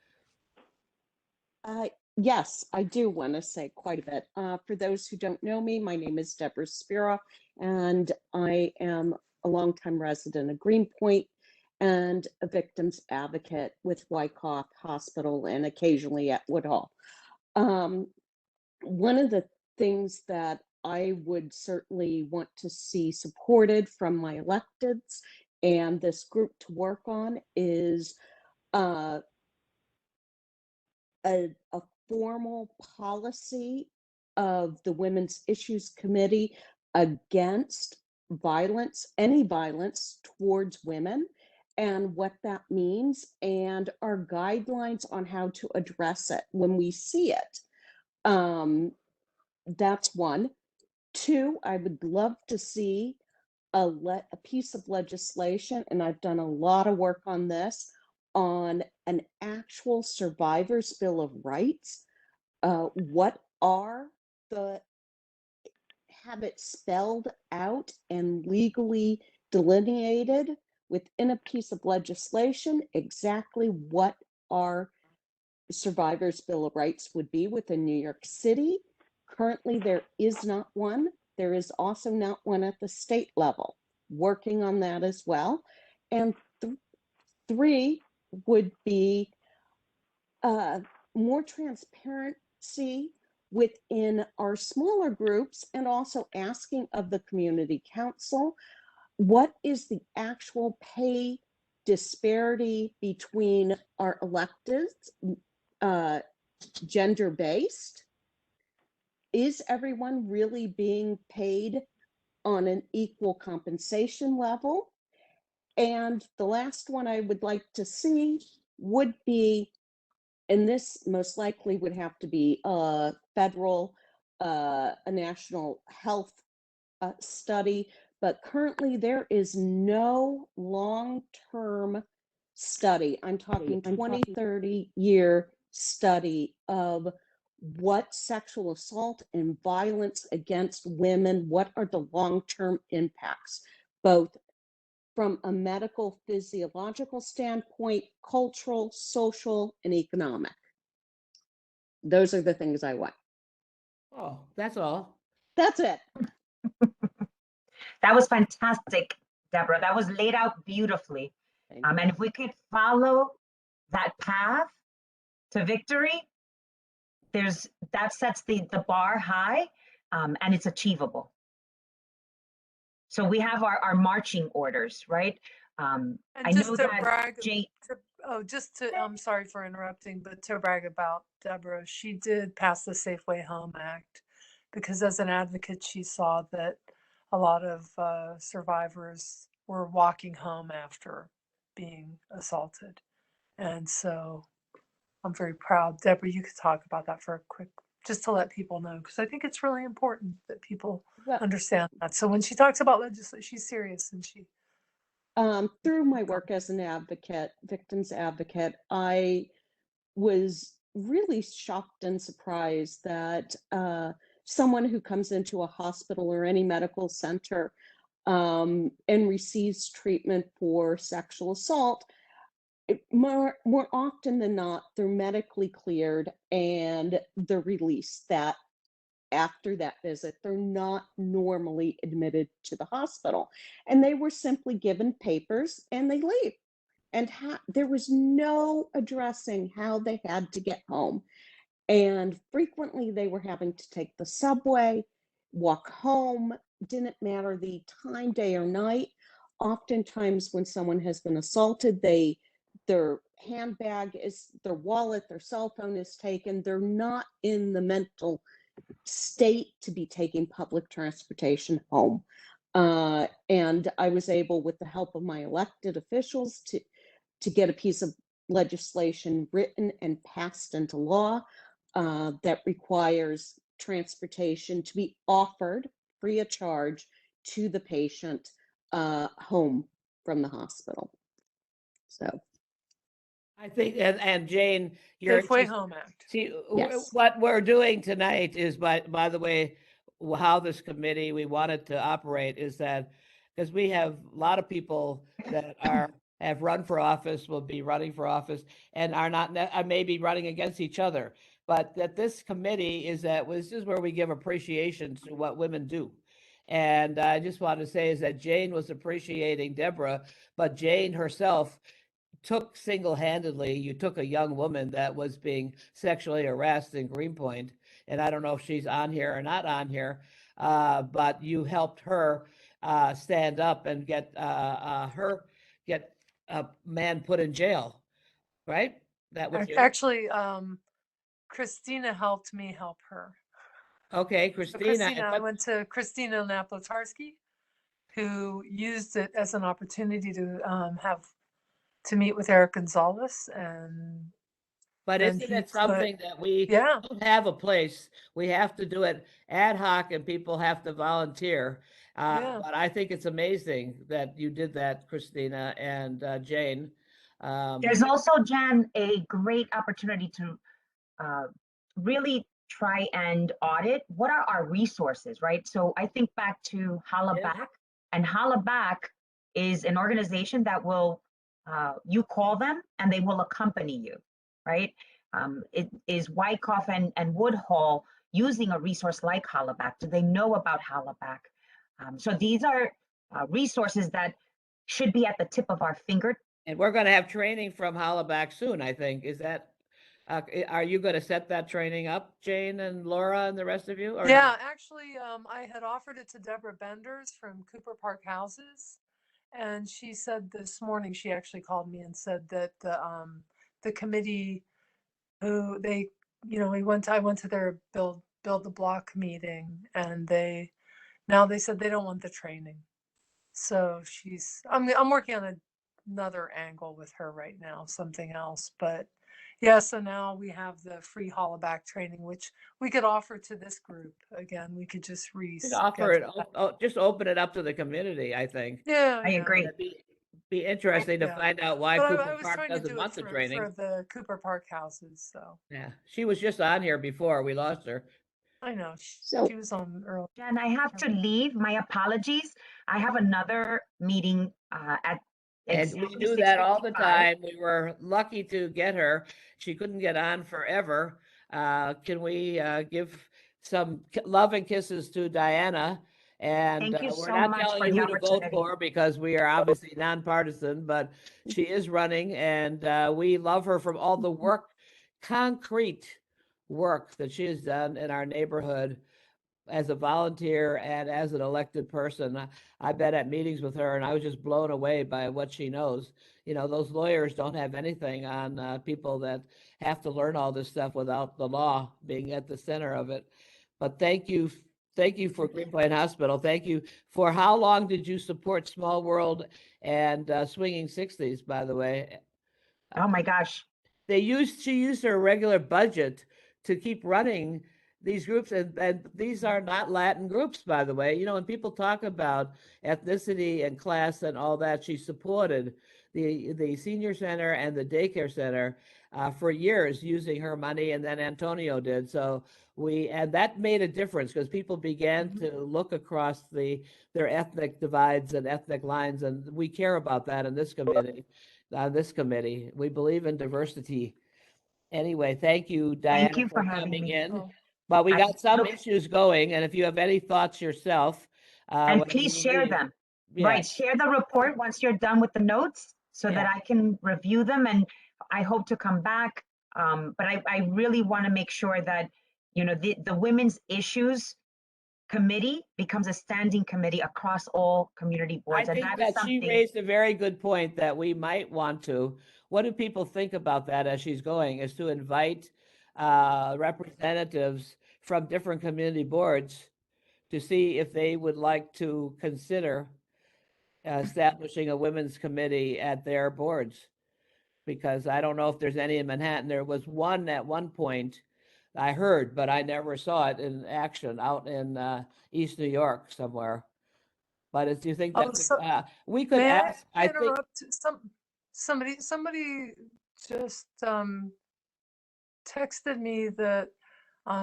S9: Yes, I do want to say quite a bit. For those who don't know me, my name is Deborah Spira, and I am a longtime resident of Greenpoint and a victims advocate with Wyckoff Hospital and occasionally at Woodhull. One of the things that I would certainly want to see supported from my electeds and this group to work on is a formal policy of the Women's Issues Committee against violence, any violence towards women, and what that means, and our guidelines on how to address it when we see it. That's one. Two, I would love to see a piece of legislation, and I've done a lot of work on this, on an actual survivor's Bill of Rights. What are have it spelled out and legally delineated within a piece of legislation exactly what our survivor's Bill of Rights would be within New York City. Currently, there is not one. There is also not one at the state level. Working on that as well. And three would be more transparency within our smaller groups, and also asking of the community council, what is the actual pay disparity between our electeds, gender-based? Is everyone really being paid on an equal compensation level? And the last one I would like to see would be, and this most likely would have to be a federal, a national health study, but currently there is no long-term study. I'm talking 20, 30-year study of what sexual assault and violence against women, what are the long-term impacts, both from a medical physiological standpoint, cultural, social, and economic. Those are the things I want.
S1: Oh, that's all.
S9: That's it.
S3: That was fantastic, Deborah. That was laid out beautifully.
S9: Thank
S3: And if we could follow that path to victory, that sets the bar high, and it's achievable. So we have our marching orders, right?
S4: And
S3: I
S4: just
S3: know
S4: to
S3: that
S4: brag,
S3: Jane,
S4: I'm sorry for interrupting, but to brag about Deborah, she did pass the Safeway Home Act because as an advocate, she saw that a lot of survivors were walking home after being assaulted. And so I'm very proud. Deborah, you could talk about that for a quick, just to let people know, because I think it's really important that people
S9: Well,
S4: understand that. So when she talks about legislation, she's serious and she.
S9: through my work as an advocate, victims advocate, I was really shocked and surprised that someone who comes into a hospital or any medical center and receives treatment for sexual assault, more often than not, they're medically cleared and they're released. That after that visit, they're not normally admitted to the hospital, and they were simply given papers and they leave. And there was no addressing how they had to get home. And frequently they were having to take the subway, walk home, didn't matter the time, day or night. Oftentimes when someone has been assaulted, their handbag is, their wallet, their cell phone is taken. They're not in the mental state to be taking public transportation home. And I was able, with the help of my elected officials, to get a piece of legislation written and passed into law that requires transportation to be offered free of charge to the patient home from the hospital. So
S1: I think, and Jane, you're
S4: Safeway Home Act.
S1: see
S9: Yes.
S1: what we're doing tonight is, by the way, how this committee we wanted to operate is that because we have a lot of people that have run for office, will be running for office, and are not maybe running against each other, but that this committee this is where we give appreciation to what women do. And I just want to say is that Jane was appreciating Deborah, but Jane herself took single-handedly, you took a young woman that was being sexually harassed in Greenpoint, and I don't know if she's on here or not on here, but you helped her stand up and get a man put in jail, right? That was you?
S4: Actually, Christina helped me help her.
S1: Okay,
S4: So
S1: Christina.
S4: I went to Christina Naplotarski, who used it as an opportunity to meet with Eric Gonzalez, and
S1: But
S4: then
S1: isn't
S4: he
S1: it something that we
S4: yeah.
S1: don't have a place? We have to do it ad hoc and people have to volunteer.
S4: Yeah.
S1: But I think it's amazing that you did that, Christina and Jane.
S3: there's also, Jan, a great opportunity to really try and audit what are our resources, right? So I think back to Holla
S1: Yeah.
S3: Back, and Holla Back is an organization that will, you call them and they will accompany you, right? It is Wyckoff and Woodhull using a resource like Holla Back? Do they know about Holla Back? So these are resources that should be at the tip of our finger.
S1: And we're going to have training from Hollaback soon, I think. Is that, are you going to set that training up, Jane and Laura and the rest of you? Or
S4: Yeah, actually, I had offered it to Deborah Benders from Cooper Park Houses, and she said this morning, she actually called me and said that the committee who they, I went to their build the block meeting, and they said they don't want the training. So I'm working on another angle with her right now, something else, but yeah, so now we have the free Hollaback training, which we could offer to this group. Again, we could just
S1: offer it, just open it up to the community, I think.
S4: Yeah,
S3: I agree.
S1: It'd be interesting to
S4: Yeah.
S1: find out why
S4: But I
S1: Cooper
S4: was
S1: Park
S4: trying to
S1: doesn't
S4: do
S1: want
S4: it
S1: the training.
S4: for the Cooper Park houses, so.
S1: Yeah, she was just on here before, we lost her.
S4: I know.
S9: So-
S4: She was on earlier.
S3: Jen, I have to leave. My apologies. I have another meeting at
S1: And we
S3: exactly
S1: do that all the
S3: 6:55.
S1: time. We were lucky to get her. She couldn't get on forever. Can we give some love and kisses to Diana? And
S3: Thank you
S1: we're
S3: so
S1: not
S3: much
S1: telling
S3: for
S1: you
S3: the
S1: who to vote
S3: opportunity.
S1: for because we are obviously nonpartisan, but she is running and we love her from all the work, concrete work that she has done in our neighborhood as a volunteer and as an elected person. I've been at meetings with her and I was just blown away by what she knows. You know, those lawyers don't have anything on people that have to learn all this stuff without the law being at the center of it. But thank you. Thank you for Greenpoint Hospital. Thank you for how long did you support Small World and Swinging 60s, by the way?
S3: Oh my gosh.
S1: She used her regular budget to keep running these groups, and these are not Latin groups, by the way. You know, when people talk about ethnicity and class and all that, she supported the senior center and the daycare center for years using her money, and then Antonio did. So and that made a difference because people began to look across their ethnic divides and ethnic lines, and we care about that in this committee. We believe in diversity. Anyway, thank you, Diana,
S3: Thank you
S1: for
S3: for having
S1: coming
S3: me.
S1: in.
S4: Oh.
S1: But we
S3: I
S1: got some
S3: look-
S1: issues going, and if you have any thoughts yourself,
S3: And
S1: when
S3: please
S1: you
S3: share
S1: leave-
S3: them.
S1: Yeah,
S3: Right, share the report once you're done with the notes so that
S1: Yeah.
S3: I can review them, and I hope to come back. But I really want to make sure that, you know, the Women's Issues Committee becomes a standing committee across all community
S1: I
S3: boards. And
S1: think
S3: that is
S1: that she
S3: something,
S1: raised a very good point that we might want to. What do people think about that as she's going? Is to invite representatives from different community boards to see if they would like to consider establishing a women's committee at their boards. Because I don't know if there's any in Manhattan. There was one at one point I heard, but I never saw it in action out in East New York somewhere. But do you think
S4: Oh,
S1: that's,
S4: so-
S1: we could
S4: May
S1: ask,
S4: I
S1: I think,
S4: interrupt? Somebody just texted me that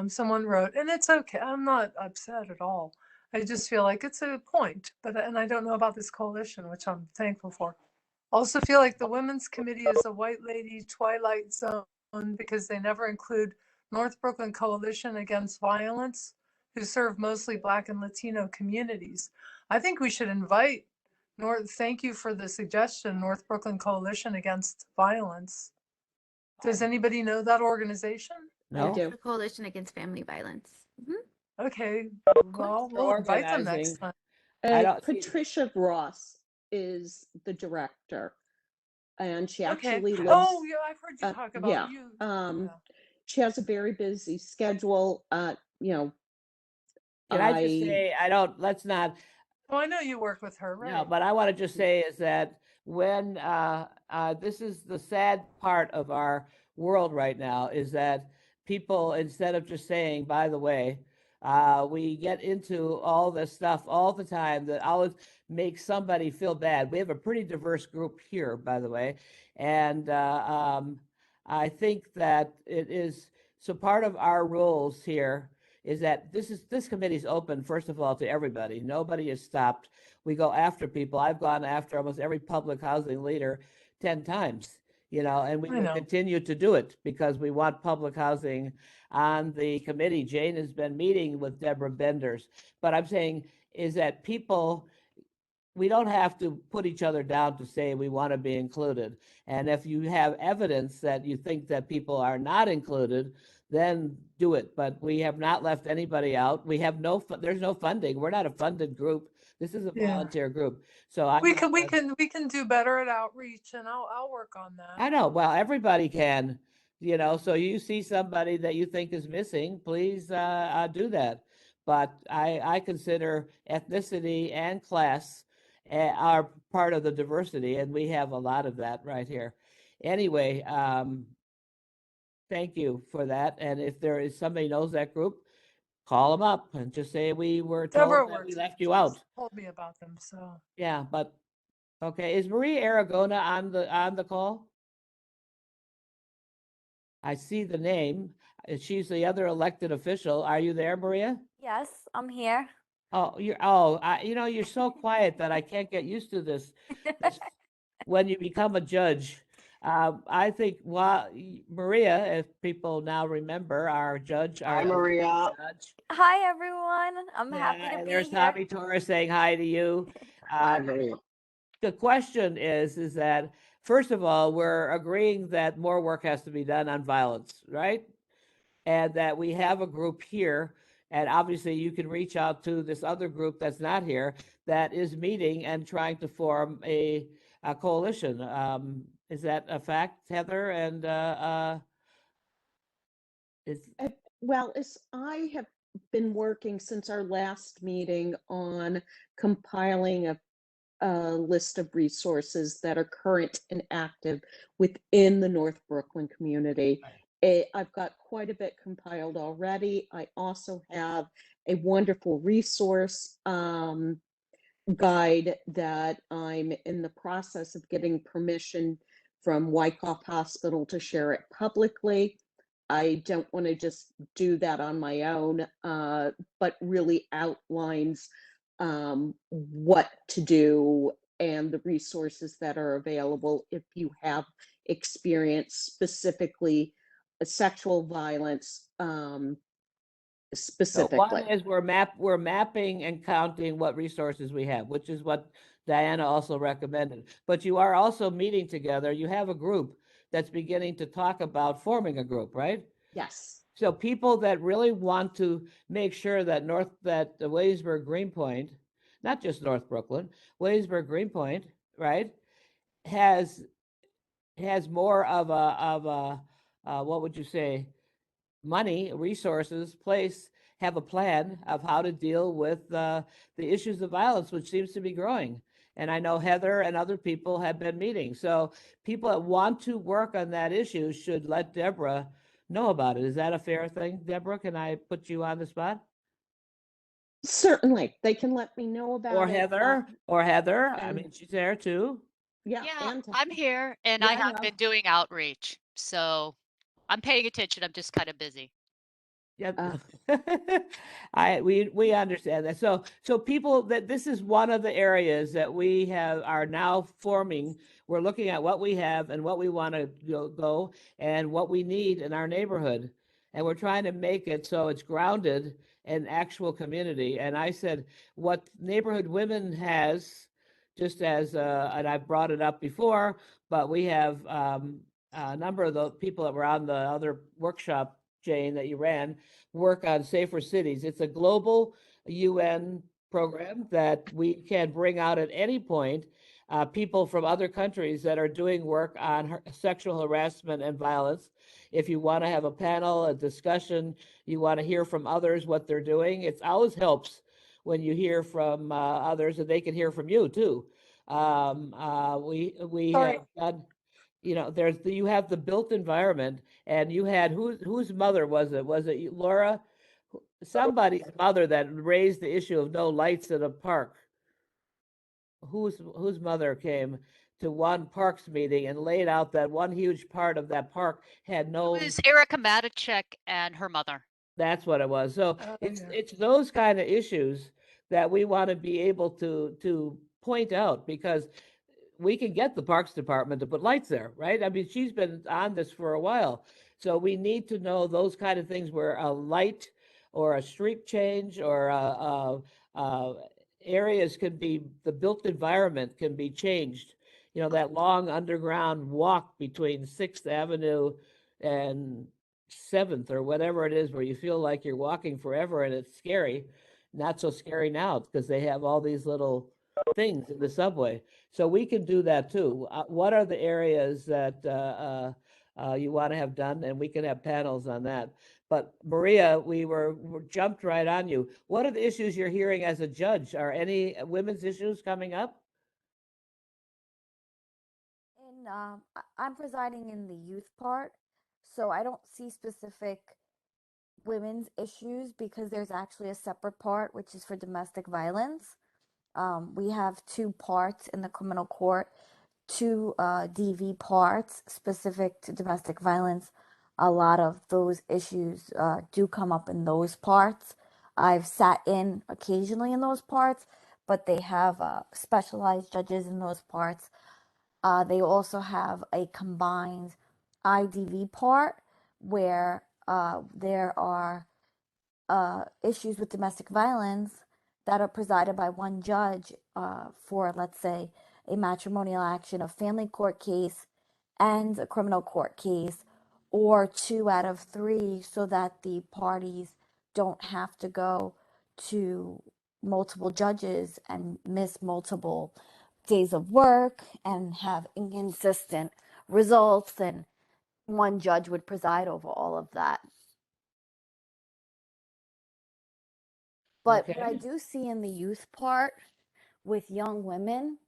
S4: someone wrote, and it's okay. I'm not upset at all. I just feel like it's a point, and I don't know about this coalition, which I'm thankful for. Also feel like the Women's Committee is a white lady twilight zone because they never include North Brooklyn Coalition Against Violence, who serve mostly Black and Latino communities. I think we should invite thank you for the suggestion, North Brooklyn Coalition Against Violence. Does anybody know that organization?
S1: no?
S9: do.
S7: The Coalition Against Family Violence.
S4: Okay,
S1: course,
S4: well,
S1: they're
S4: we'll invite them
S1: organizing.
S4: next time.
S1: I don't see-
S9: Patricia Ross is the director, and she
S4: Okay.
S9: actually lives.
S4: Oh, yeah, I've heard you
S9: uh,
S4: talk about
S9: yeah,
S4: you.
S9: um,
S4: yeah.
S9: She has a very busy schedule. You know,
S1: Can I just say, let's not,
S4: Oh, I know you work with her,
S1: no,
S4: right?
S1: but I want to just say is that when, this is the sad part of our world right now, is that people, instead of just saying, by the way, we get into all this stuff all the time that always makes somebody feel bad. We have a pretty diverse group here, by the way. And I think that it is, so part of our rules here is that this committee is open, first of all, to everybody. Nobody is stopped. We go after people. I've gone after almost every public housing leader 10 times, you know, and we
S4: I
S1: will
S4: know.
S1: continue to do it because we want public housing on the committee. Jane has been meeting with Deborah Benders, but I'm saying is that people, we don't have to put each other down to say we want to be included. And if you have evidence that you think that people are not included, then do it. But we have not left anybody out. We have there's no funding. We're not a funded group. This is a
S4: Yeah.
S1: volunteer group. So
S4: We can do better at outreach, and I'll work on that.
S1: I know. Well, everybody can, you know, so you see somebody that you think is missing, please do that. But I consider ethnicity and class are part of the diversity, and we have a lot of that right here. Anyway, thank you for that. And if there is somebody knows that group, call them up and just say we were told
S4: Deborah
S1: that
S4: works.
S1: we
S4: with
S1: left
S4: them.
S1: you out.
S4: She's told me about them, so.
S1: Yeah, but okay. Is Marie Aragona on the call? I see the name. She's the other elected official. Are you there, Maria?
S7: Yes, I'm here.
S1: Oh, you're so quiet that I can't get used to this. this when you become a judge. I think Maria, if people now remember, our judge, our
S10: Hi, Maria.
S1: judge.
S7: Hi, everyone. I'm happy
S1: Yeah,
S7: to
S1: and
S7: be
S1: there's
S7: here.
S1: Tommy Torres saying hi to you.
S10: Hi, Maria.
S1: The question is that, first of all, we're agreeing that more work has to be done on violence, right? And that we have a group here, and obviously you can reach out to this other group that's not here, that is meeting and trying to form a coalition. Is that a fact, Heather? And is
S9: Well, as I have been working since our last meeting on compiling a list of resources that are current and active within the North Brooklyn community. I've got quite a bit compiled already. I also have a wonderful resource guide that I'm in the process of getting permission from Wyckoff Hospital to share it publicly. I don't want to just do that on my own, but really outlines what to do and the resources that are available if you have experienced specifically sexual violence
S1: so
S9: specifically.
S1: one is we're mapping and counting what resources we have, which is what Diana also recommended. But you are also meeting together. You have a group that's beginning to talk about forming a group, right?
S9: Yes.
S1: So people that really want to make sure that the Williamsburg Greenpoint, not just North Brooklyn, Williamsburg Greenpoint, right, has more of a what would you say, money, resources, have a plan of how to deal with the issues of violence, which seems to be growing. And I know Heather and other people have been meeting. So people that want to work on that issue should let Deborah know about it. Is that a fair thing, Deborah? Can I put you on the spot?
S9: Certainly, they can let me know about
S1: Or
S9: it.
S1: Heather, I
S9: and-
S1: mean, she's there too.
S9: Yeah,
S11: Yeah,
S9: and
S11: I'm here and I
S9: Yeah,
S11: have been doing outreach. So I'm paying attention. I'm just kind of busy.
S1: Yeah,
S9: Uh.
S1: we understand that. So people, that this is one of the areas that we are now forming. We're looking at what we have and what we want to go and what we need in our neighborhood, and we're trying to make it so it's grounded in actual community. And I said, what Neighborhood Women has, just as and I've brought it up before, but we have a number of the people that were on the other workshop, Jane, that you ran, work on safer cities. It's a global UN program that we can bring out at any point people from other countries that are doing work on sexual harassment and violence. If you want to have a panel, a discussion, you want to hear from others what they're doing, it always helps when you hear from others, and they can hear from you too. We
S4: Sorry.
S1: have done, you have the built environment, and you had whose mother was it? Was it Laura? Somebody's mother that raised the issue of no lights in a park. Whose mother came to one parks meeting and laid out that one huge part of that park had no.
S11: It was Erica Matichek and her mother.
S1: That's what it was. So
S4: Oh,
S1: it's
S4: yeah.
S1: it's those kind of issues that we want to be able to point out, because we can get the Parks Department to put lights there, right? I mean, she's been on this for a while. So we need to know those kind of things where a light or a street change or areas can be, the built environment can be changed. That long underground walk between 6th Avenue and 7th or whatever it is, where you feel like you're walking forever and it's scary. Not so scary now because they have all these little things in the subway. So we can do that too. What are the areas that you want to have done? And we can have panels on that. But Maria, we jumped right on you. What are the issues you're hearing as a judge? Are any women's issues coming up?
S7: And I'm presiding in the youth part, so I don't see specific women's issues because there's actually a separate part which is for domestic violence. We have two parts in the criminal court, two DV parts specific to domestic violence. a lot of those issues do come up in those parts. I've sat in occasionally in those parts, but they have specialized judges in those parts. They also have a combined IDV part where there are issues with domestic violence that are presided by one judge for, let's say, a matrimonial action, a family court case, and a criminal court case, or 2 out of 3, so that the parties don't have to go to multiple judges and miss multiple days of work and have inconsistent results, and one judge would preside over all of that. But what I
S1: Okay.
S7: do see in the youth part with young women,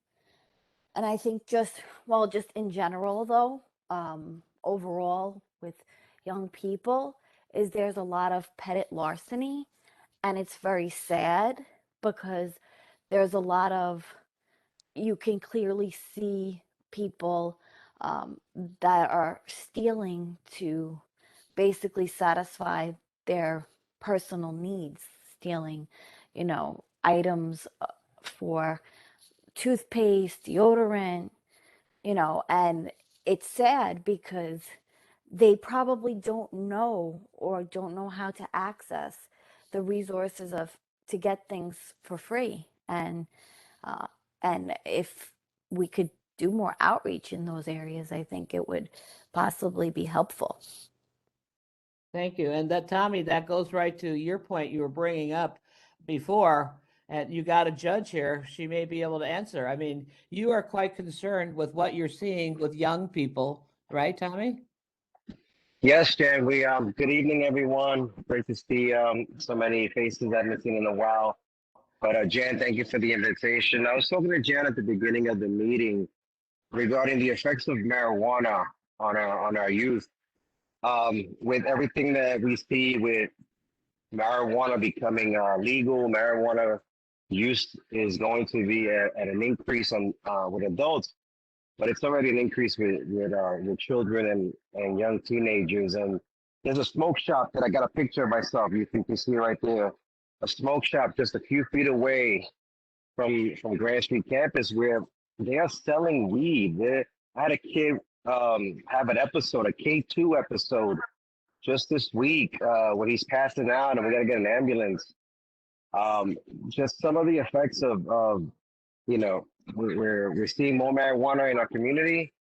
S7: and I think just, well, just in general though, overall with young people, is there's a lot of petty larceny, and it's very sad because there's a lot of, you can clearly see people that are stealing to basically satisfy their personal needs, stealing, items for toothpaste, deodorant, and it's sad because they probably don't know or don't know how to access the resources of to get things for free. Uh, and if we could do more outreach in those areas, I think it would possibly be helpful.
S1: Thank you. And that, Tommy, that goes right to your point you were bringing up before, and you got a judge here. She may be able to answer. I mean, you are quite concerned with what you're seeing with young people, right, Tommy?
S10: Yes, Jan. Good evening, everyone. Great to see so many faces I haven't seen in a while. But Jan, thank you for the invitation. I was talking to Jan at the beginning of the meeting regarding the effects of marijuana on our youth. With everything that we see with marijuana becoming legal, marijuana use is going to be at an increase on with adults, but it's already an increase with children and young teenagers. And there's a smoke shop that I got a picture of myself. You can see right there, a smoke shop just a few feet away from Grand Street campus where they are selling weed. I had a kid have an episode, a K2 episode, just this week when he's passing out, and we got to get an ambulance. Just some of the effects of we're seeing more marijuana in our community,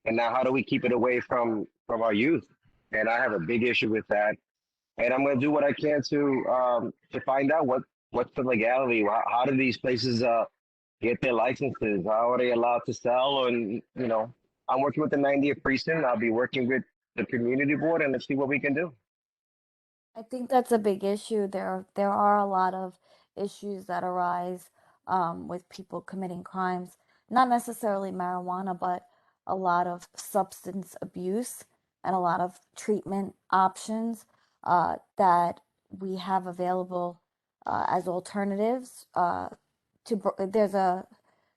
S10: and now how do we keep it away from our youth? And I have a big issue with that, and I'm going to do what I can to find out what's the legality. How do these places get their licenses? How are they allowed to sell? And I'm working with the 90th precinct. I'll be working with the community board, and let's see what we can do.
S7: I think that's a big issue. There are a lot of issues that arise with people committing crimes, not necessarily marijuana, but a lot of substance abuse and a lot of treatment options that we have available as alternatives. There's a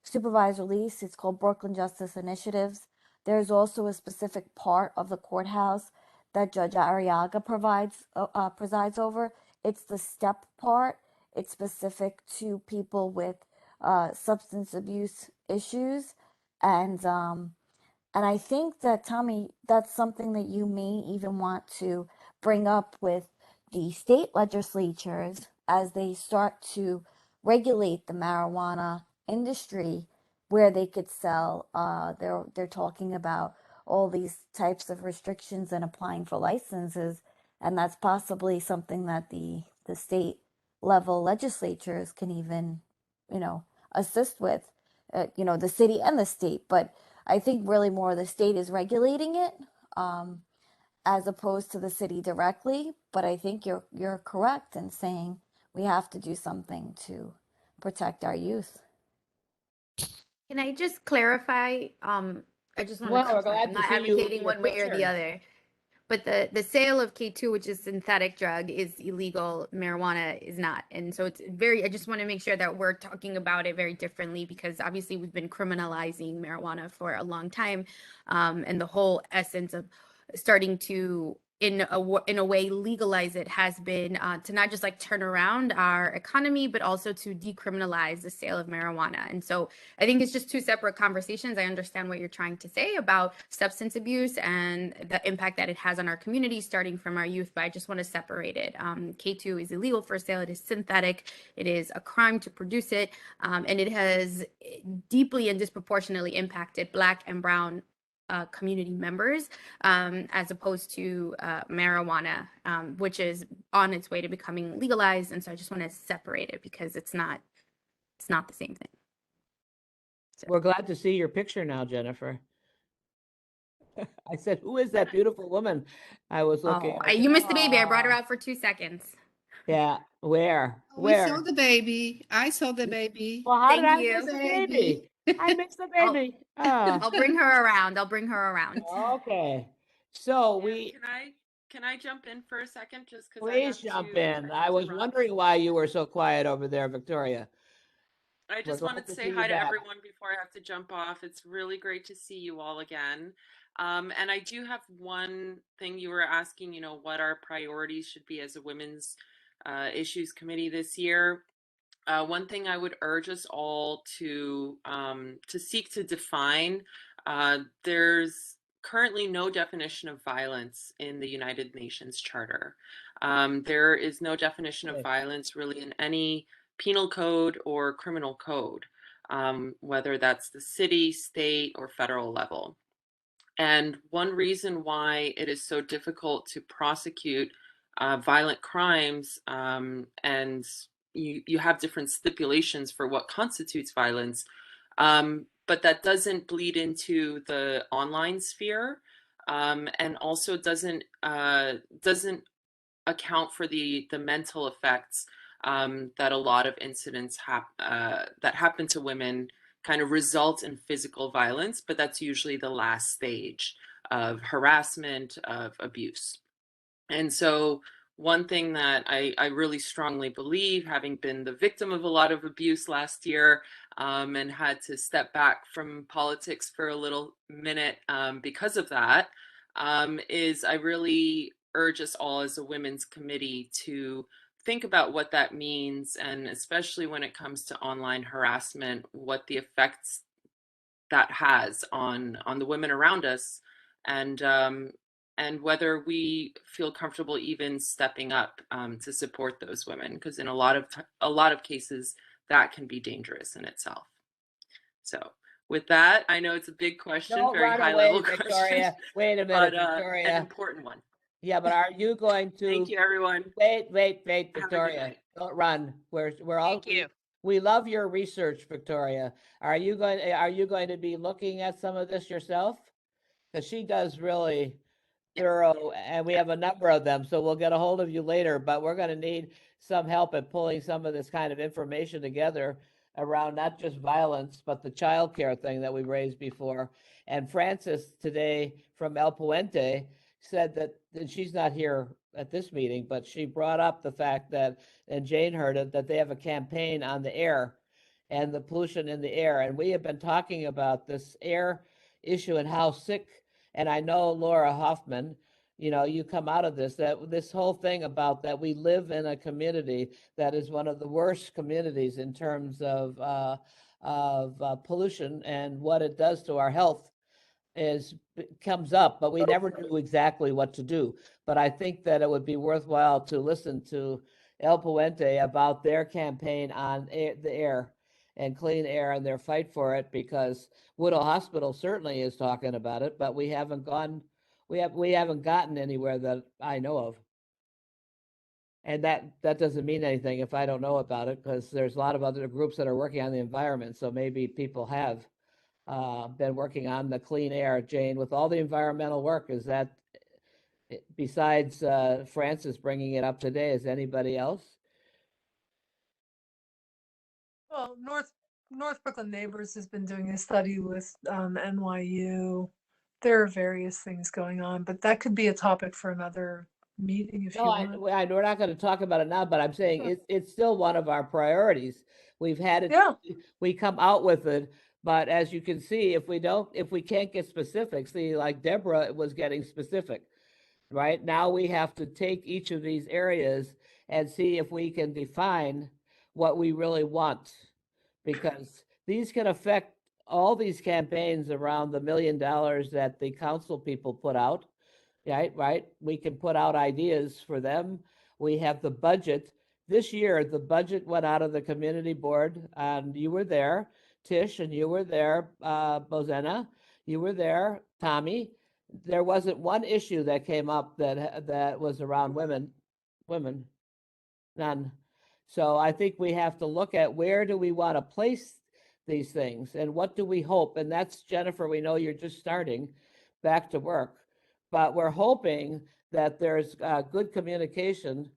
S7: supervised release. It's called Brooklyn Justice Initiatives. There's also a specific part of the courthouse that Judge Arriaga presides over. It's the step part. It's specific to people with substance abuse issues, and I think that, Tommy, that's something that you may even want to bring up with the state legislatures as they start to regulate the marijuana industry, where they could sell. They're talking about all these types of restrictions and applying for licenses, and that's possibly something that the state level legislatures can even, assist with, the city and the state. But I think really more the state is regulating it as opposed to the city directly. But I think you're correct in saying we have to do something to protect our youth.
S12: Can I just clarify? I just want to
S1: Well, we're
S12: clarify.
S1: glad
S12: I'm
S1: to
S12: not
S1: see you
S12: advocating
S1: your
S12: one way or the
S1: picture.
S12: other. But the sale of K2, which is synthetic drug, is illegal. Marijuana is not. And so it's I just want to make sure that we're talking about it very differently, because obviously we've been criminalizing marijuana for a long time. And the whole essence of starting to in a way legalize it has been to not just like turn around our economy, but also to decriminalize the sale of marijuana. And so I think it's just two separate conversations. I understand what you're trying to say about substance abuse and the impact that it has on our community, starting from our youth, but I just want to separate it. K2 is illegal for sale. It is synthetic. It is a crime to produce it. And it has deeply and disproportionately impacted Black and Brown community members, as opposed to marijuana, which is on its way to becoming legalized. And so I just want to separate it because it's not the same thing. So.
S1: We're glad to see your picture now, Jennifer. I said, who is that beautiful woman? I was looking.
S12: Oh, you missed the baby. I brought her out for 2 seconds.
S1: Yeah, where?
S2: We saw the baby. I saw the baby.
S1: Well, how did
S12: Thank
S1: I
S12: you.
S1: miss the baby? I missed the baby.
S12: I'll bring her around. I'll bring her around.
S1: Okay. So
S13: Can I jump in for a second? Just because
S1: please jump in. I was wondering why you were so quiet over there, Victoria.
S13: I just wanted to say hi to everyone before I have to jump off. It's really great to see you all again. And I do have one thing you were asking, you know, what our priorities should be as a women's issues committee this year. One thing I would urge us all to seek to define, there's currently no definition of violence in the United Nations Charter. There is no definition of violence really in any penal code or criminal code, whether that's the city, state, or federal level. And one reason why it is so difficult to prosecute violent crimes, and you have different stipulations for what constitutes violence, but that doesn't bleed into the online sphere, and also doesn't account for the mental effects that a lot of incidents that happen to women kind of result in physical violence, but that's usually the last stage of harassment, of abuse. And so one thing that I really strongly believe, having been the victim of a lot of abuse last year, and had to step back from politics for a little minute because of that, is I really urge us all as a women's committee to think about what that means, and especially when it comes to online harassment, what the effects that has on the women around us, and whether we feel comfortable even stepping up to support those women, because in a lot of cases that can be dangerous in itself. So with that, I know it's a big question, very high level question.
S1: Wait a minute, Victoria.
S13: An important one.
S1: Yeah, but are you going to?
S13: Thank you, everyone.
S1: Wait, Victoria, don't run. We're all.
S11: Thank you.
S1: We love your research, Victoria. Are you going to be looking at some of this yourself? Because she does really thorough, and we have a number of them, so we'll get a hold of you later. But we're going to need some help at pulling some of this kind of information together around not just violence, but the childcare thing that we raised before. And Frances today from El Puente said that, and she's not here at this meeting, but she brought up the fact that, and Jane heard it, that they have a campaign on the air and the pollution in the air. And we have been talking about this air issue and how sick, and I know Laura Hoffman, you know, you come out of this, that this whole thing about that we live in a community that is one of the worst communities in terms of pollution and what it does to our health comes up, but we never knew exactly what to do. But I think that it would be worthwhile to listen to El Puente about their campaign on the air and clean air and their fight for it, because Woodhull Hospital certainly is talking about it, but we haven't gotten anywhere that I know of. And that doesn't mean anything if I don't know about it, because there's a lot of other groups that are working on the environment. So maybe people have been working on the clean air. Jane, with all the environmental work, is that, besides Frances bringing it up today, is anybody else?
S4: Well, North Brooklyn Neighbors has been doing a study with NYU. There are various things going on, but that could be a topic for another meeting if you want.
S1: We're not going to talk about it now, but I'm saying it's still one of our priorities. We've had it, we come out with it, but as you can see, if we can't get specifics, see, like Deborah was getting specific. right? Now we have to take each of these areas and see if we can define what we really want, because these can affect all these campaigns around the $1 million that the council people put out. Right? We can put out ideas for them. We have the budget. This year, the budget went out of the community board, and you were there, Tish, and you were there, Bozena, you were there, Tommy. There wasn't one issue that came up that was around women, none. So I think we have to look at where do we want to place these things and what do we hope? And that's, Jennifer, we know you're just starting back to work, but we're hoping that there's good communication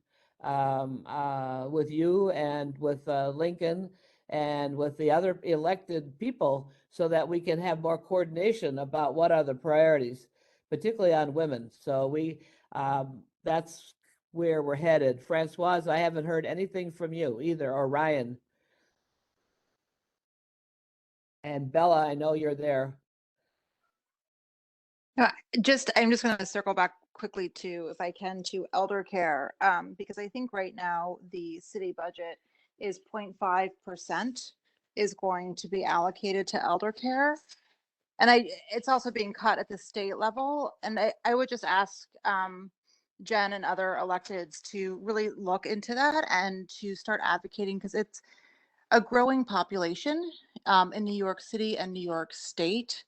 S1: with you and with Lincoln and with the other elected people so that we can have more coordination about what are the priorities, particularly on women. So that's where we're headed. Francoise, I haven't heard anything from you either, or Ryan. And Bella, I know you're there.
S14: I'm just going to circle back quickly to, if I can, to elder care, because I think right now the city budget is 0.5% is going to be allocated to elder care. And it's also being cut at the state level. And I would just ask Jen and other electeds to really look into that and to start advocating, because it's a growing population in New York City and New York State.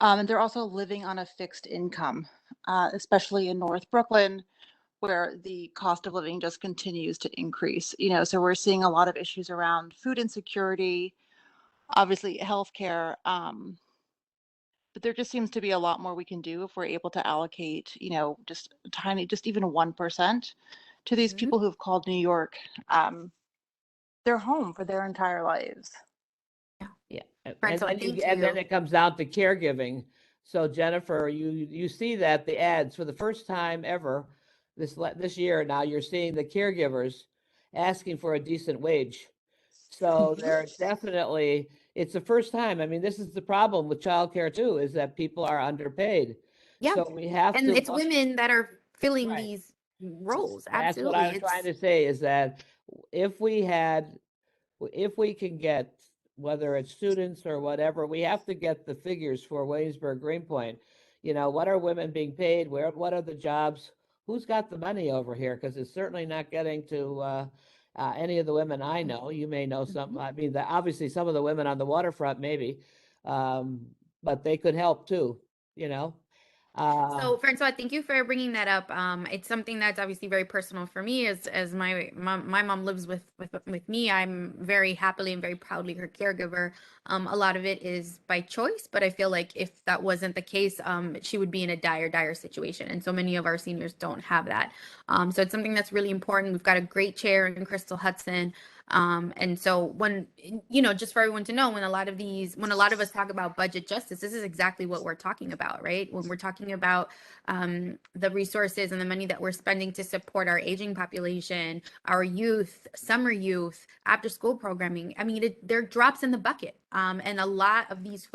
S14: And they're also living on a fixed income, especially in North Brooklyn, where the cost of living just continues to increase. So we're seeing a lot of issues around food insecurity, obviously healthcare. But there just seems to be a lot more we can do if we're able to allocate, just even 1% to these people who've called New York their home for their entire lives.
S1: Yeah.
S12: Francois,
S1: And
S12: thank
S1: then
S12: you.
S1: it comes down to caregiving. So Jennifer, you see that the ads for the first time ever this year now, you're seeing the caregivers asking for a decent wage. So they're definitely, it's the first time. I mean, this is the problem with childcare too, is that people are underpaid.
S12: Yeah.
S1: So we have
S12: And
S1: to
S12: it's women that are filling
S1: Right.
S12: these roles.
S1: That's what
S12: Absolutely.
S1: I'm trying to say, is that if we can get, whether it's students or whatever, we have to get the figures for Williamsburg Greenpoint. What are women being paid? What are the jobs? Who's got the money over here? Because it's certainly not getting to any of the women I know. You may know some. I mean, obviously some of the women on the waterfront, maybe, but they could help too.
S12: So, Francois, thank you for bringing that up. It's something that's obviously very personal for me. As my mom lives with me, I'm very happily and very proudly her caregiver. A lot of it is by choice, but I feel like if that wasn't the case, she would be in a dire situation. And so many of our seniors don't have that. So it's something that's really important. We've got a great chair in Crystal Hudson. And so when, just for everyone to know, when a lot of us talk about budget justice, this is exactly what we're talking about, right? When we're talking about the resources and the money that we're spending to support our aging population, our youth, summer youth, after school programming, I mean, they're drops in the bucket. And a lot of these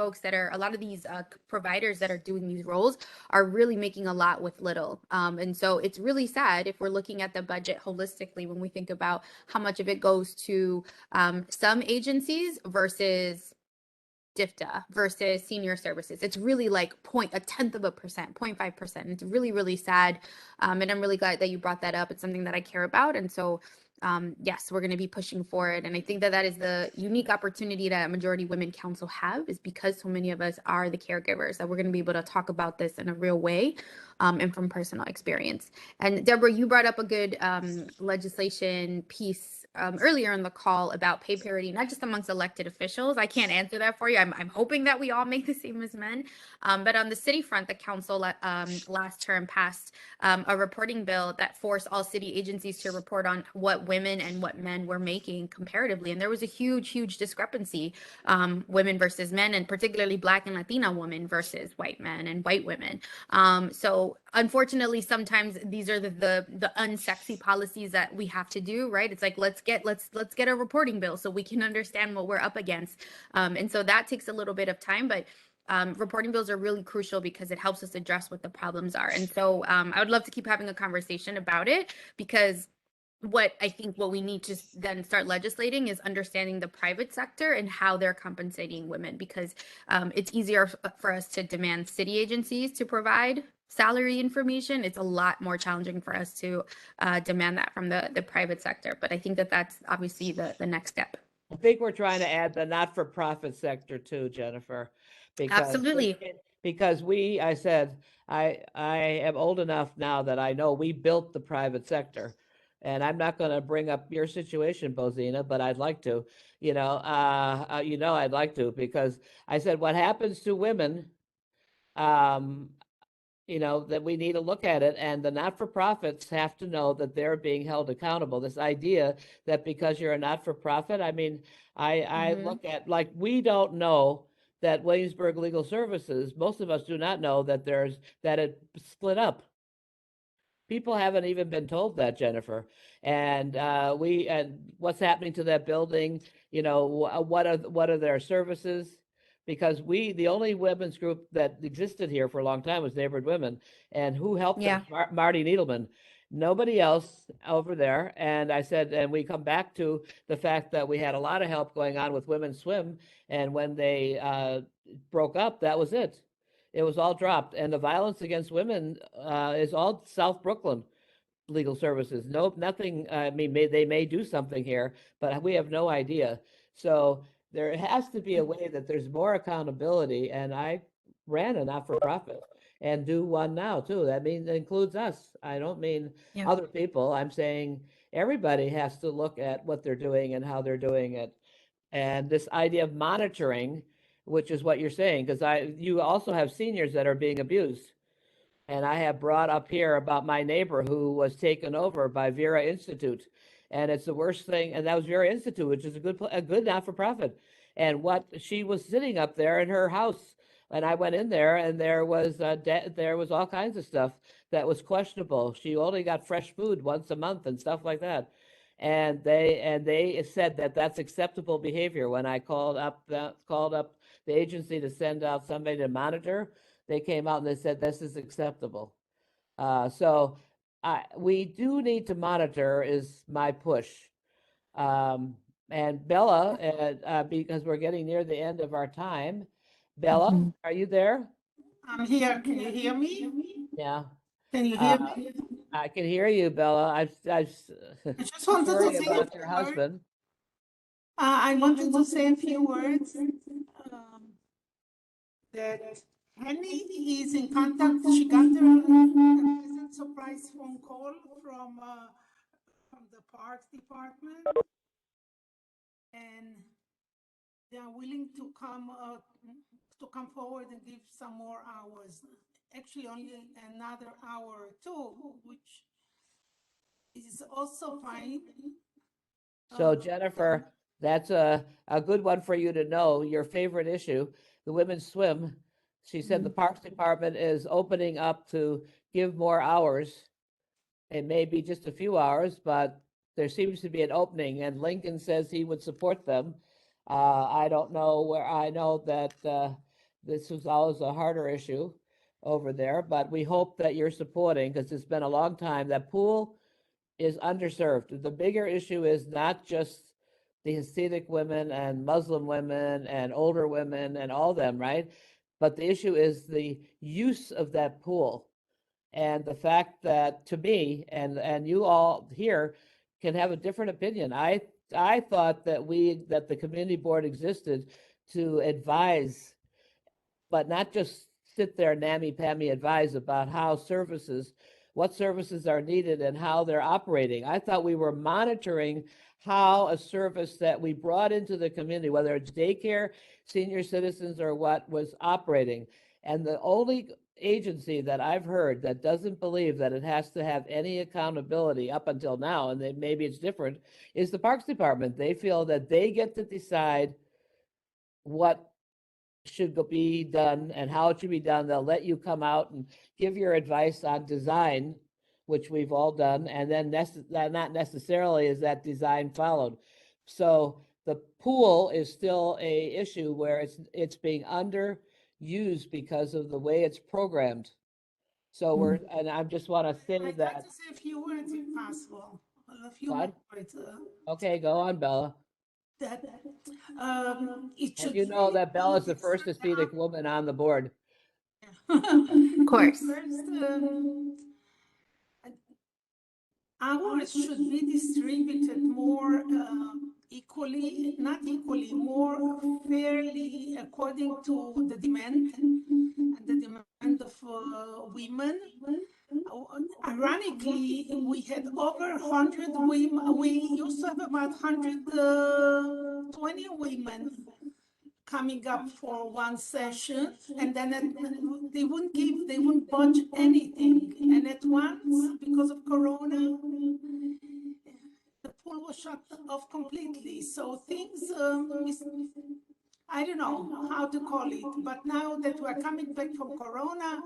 S12: providers that are doing these roles are really making a lot with little. And so it's really sad if we're looking at the budget holistically when we think about how much of it goes to some agencies versus DFTA versus senior services. It's really like 0.1%, 0.5%. It's really, really sad. And I'm really glad that you brought that up. It's something that I care about. And so yes, we're going to be pushing for it. And I think that is the unique opportunity that Majority Women Council have, is because so many of us are the caregivers, that we're going to be able to talk about this in a real way and from personal experience. And Deborah, you brought up a good legislation piece earlier in the call about pay parity, not just amongst elected officials. I can't answer that for you. I'm hoping that we all make the same as men. But on the city front, the council last term passed a reporting bill that forced all city agencies to report on what women and what men were making comparatively. And there was a huge discrepancy, women versus men, and particularly Black and Latina women versus white men and white women. So unfortunately, sometimes these are the unsexy policies that we have to do, right? It's like, let's get a reporting bill so we can understand what we're up against. And so that takes a little bit of time, but reporting bills are really crucial because it helps us address what the problems are. And so I would love to keep having a conversation about it, because what I think what we need to then start legislating is understanding the private sector and how they're compensating women, because it's easier for us to demand city agencies to provide salary information. It's a lot more challenging for us to demand that from the private sector. But I think that that's obviously the next step.
S1: I think we're trying to add the not-for-profit sector too, Jennifer, because
S12: Absolutely.
S1: because I am old enough now that I know we built the private sector. And I'm not going to bring up your situation, Bozina, but I'd like to, I'd like to, because I said, what happens to women, that we need to look at it, and the not-for-profits have to know that they're being held accountable. This idea that because you're a not-for-profit, I mean, I look at, like, we don't know that Williamsburg Legal Services, most of us do not know that that it split up. People haven't even been told that, Jennifer. And and what's happening to that building? What are their services? Because the only women's group that existed here for a long time was Neighborhood Women, and who helped
S12: Yeah.
S1: us? Marty Needleman. Nobody else over there. And I said, and we come back to the fact that we had a lot of help going on with Women's Swim, and when they broke up, that was it. It was all dropped, and the violence against women is all South Brooklyn Legal Services. Nope, nothing. I mean, they may do something here, but we have no idea. So there has to be a way that there's more accountability. And I ran a not-for-profit and do one now too. That means it includes us. I don't mean
S12: Yeah.
S1: other people. I'm saying everybody has to look at what they're doing and how they're doing it. And this idea of monitoring, which is what you're saying, because you also have seniors that are being abused. And I have brought up here about my neighbor who was taken over by Vera Institute. And it's the worst thing. And that was Vera Institute, which is a good not-for-profit. And what she was sitting up there in her house. And I went in there, and there was all kinds of stuff that was questionable. She only got fresh food once a month and stuff like that. And they said that that's acceptable behavior. When I called up the agency to send out somebody to monitor, they came out and they said this is acceptable. So we do need to monitor, is my push. And Bella, because we're getting near the end of our time, Bella, are you there?
S15: I'm here. Can you hear me?
S1: Yeah.
S15: Can you hear me?
S1: I can hear you, Bella. I
S15: just wanted to
S1: worry
S15: say
S1: about your husband.
S15: I wanted to say a few words. That Henny is in contact. She got a pleasant surprise phone call from the parks department, and they are willing to come forward and give some more hours. Actually, only another hour or two, which is also fine.
S1: So Jennifer, that's a good one for you to know. Your favorite issue, the women's swim. She said the Parks Department is opening up to give more hours. It may be just a few hours, but there seems to be an opening, and Lincoln says he would support them. I don't know where. I know that this was always a harder issue over there, but we hope that you're supporting, because it's been a long time. That pool is underserved. The bigger issue is not just the Hasidic women and Muslim women and older women and all them, right? But the issue is the use of that pool. And the fact that, to me, and you all here can have a different opinion. I thought that the community board existed to advise, but not just sit there nammy-pammy advise about what services are needed and how they're operating. I thought we were monitoring how a service that we brought into the community, whether it's daycare, senior citizens, or what, was operating. And the only agency that I've heard that doesn't believe that it has to have any accountability up until now, and maybe it's different, is the Parks Department. They feel that they get to decide what should be done and how it should be done. They'll let you come out and give your advice on design, which we've all done, and then not necessarily is that design followed. So the pool is still a issue where it's being used because of the way it's programmed. So and I just want to say
S15: I'd like
S1: that.
S15: to say a few words if possible. A few
S1: What?
S15: words.
S1: Okay, go on, Bella.
S15: That it
S1: And
S15: should
S1: you know
S15: really
S1: that Bella's
S15: be
S1: the first Hasidic woman on the board.
S12: Of course.
S15: First, hours should be distributed more equally, not equally, more fairly according to the demand and the demand of women. Ironically, we had over 100 women. We used to have about 120 women coming up for one session, and then they wouldn't budge anything. And at once, because of Corona, the pool was shut off completely. So things, I don't know how to call it, but now that we're coming back from Corona,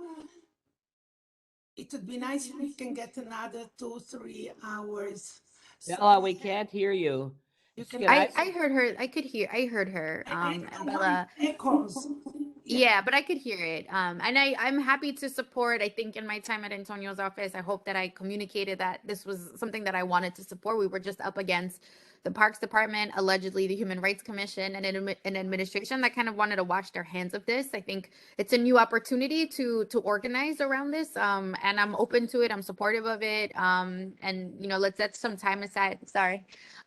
S15: it would be nice if we can get another 2-3 hours.
S1: Bella, we can't hear you.
S12: I heard her. I heard her. Bella.
S15: Echoes.
S12: Yeah, but I could hear it. And I'm happy to support. I think in my time at Antonio's office, I hope that I communicated that this was something that I wanted to support. We were just up against the Parks Department, allegedly the Human Rights Commission, and an administration that kind of wanted to wash their hands of this. I think it's a new opportunity to organize around this, and I'm open to it. I'm supportive of it. And let's set some time aside.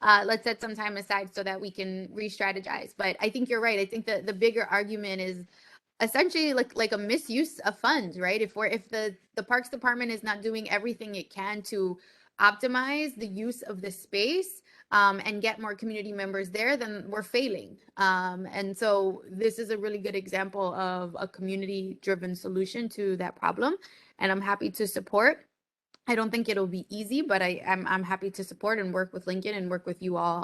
S12: Let's set some time aside so that we can re-strategize. But I think you're right. I think the bigger argument is essentially like a misuse of funds, right? If the Parks Department is not doing everything it can to optimize the use of the space and get more community members there, then we're failing. And so this is a really good example of a community-driven solution to that problem, and I'm happy to support. I don't think it'll be easy, but I'm happy to support and work with Lincoln and work with you all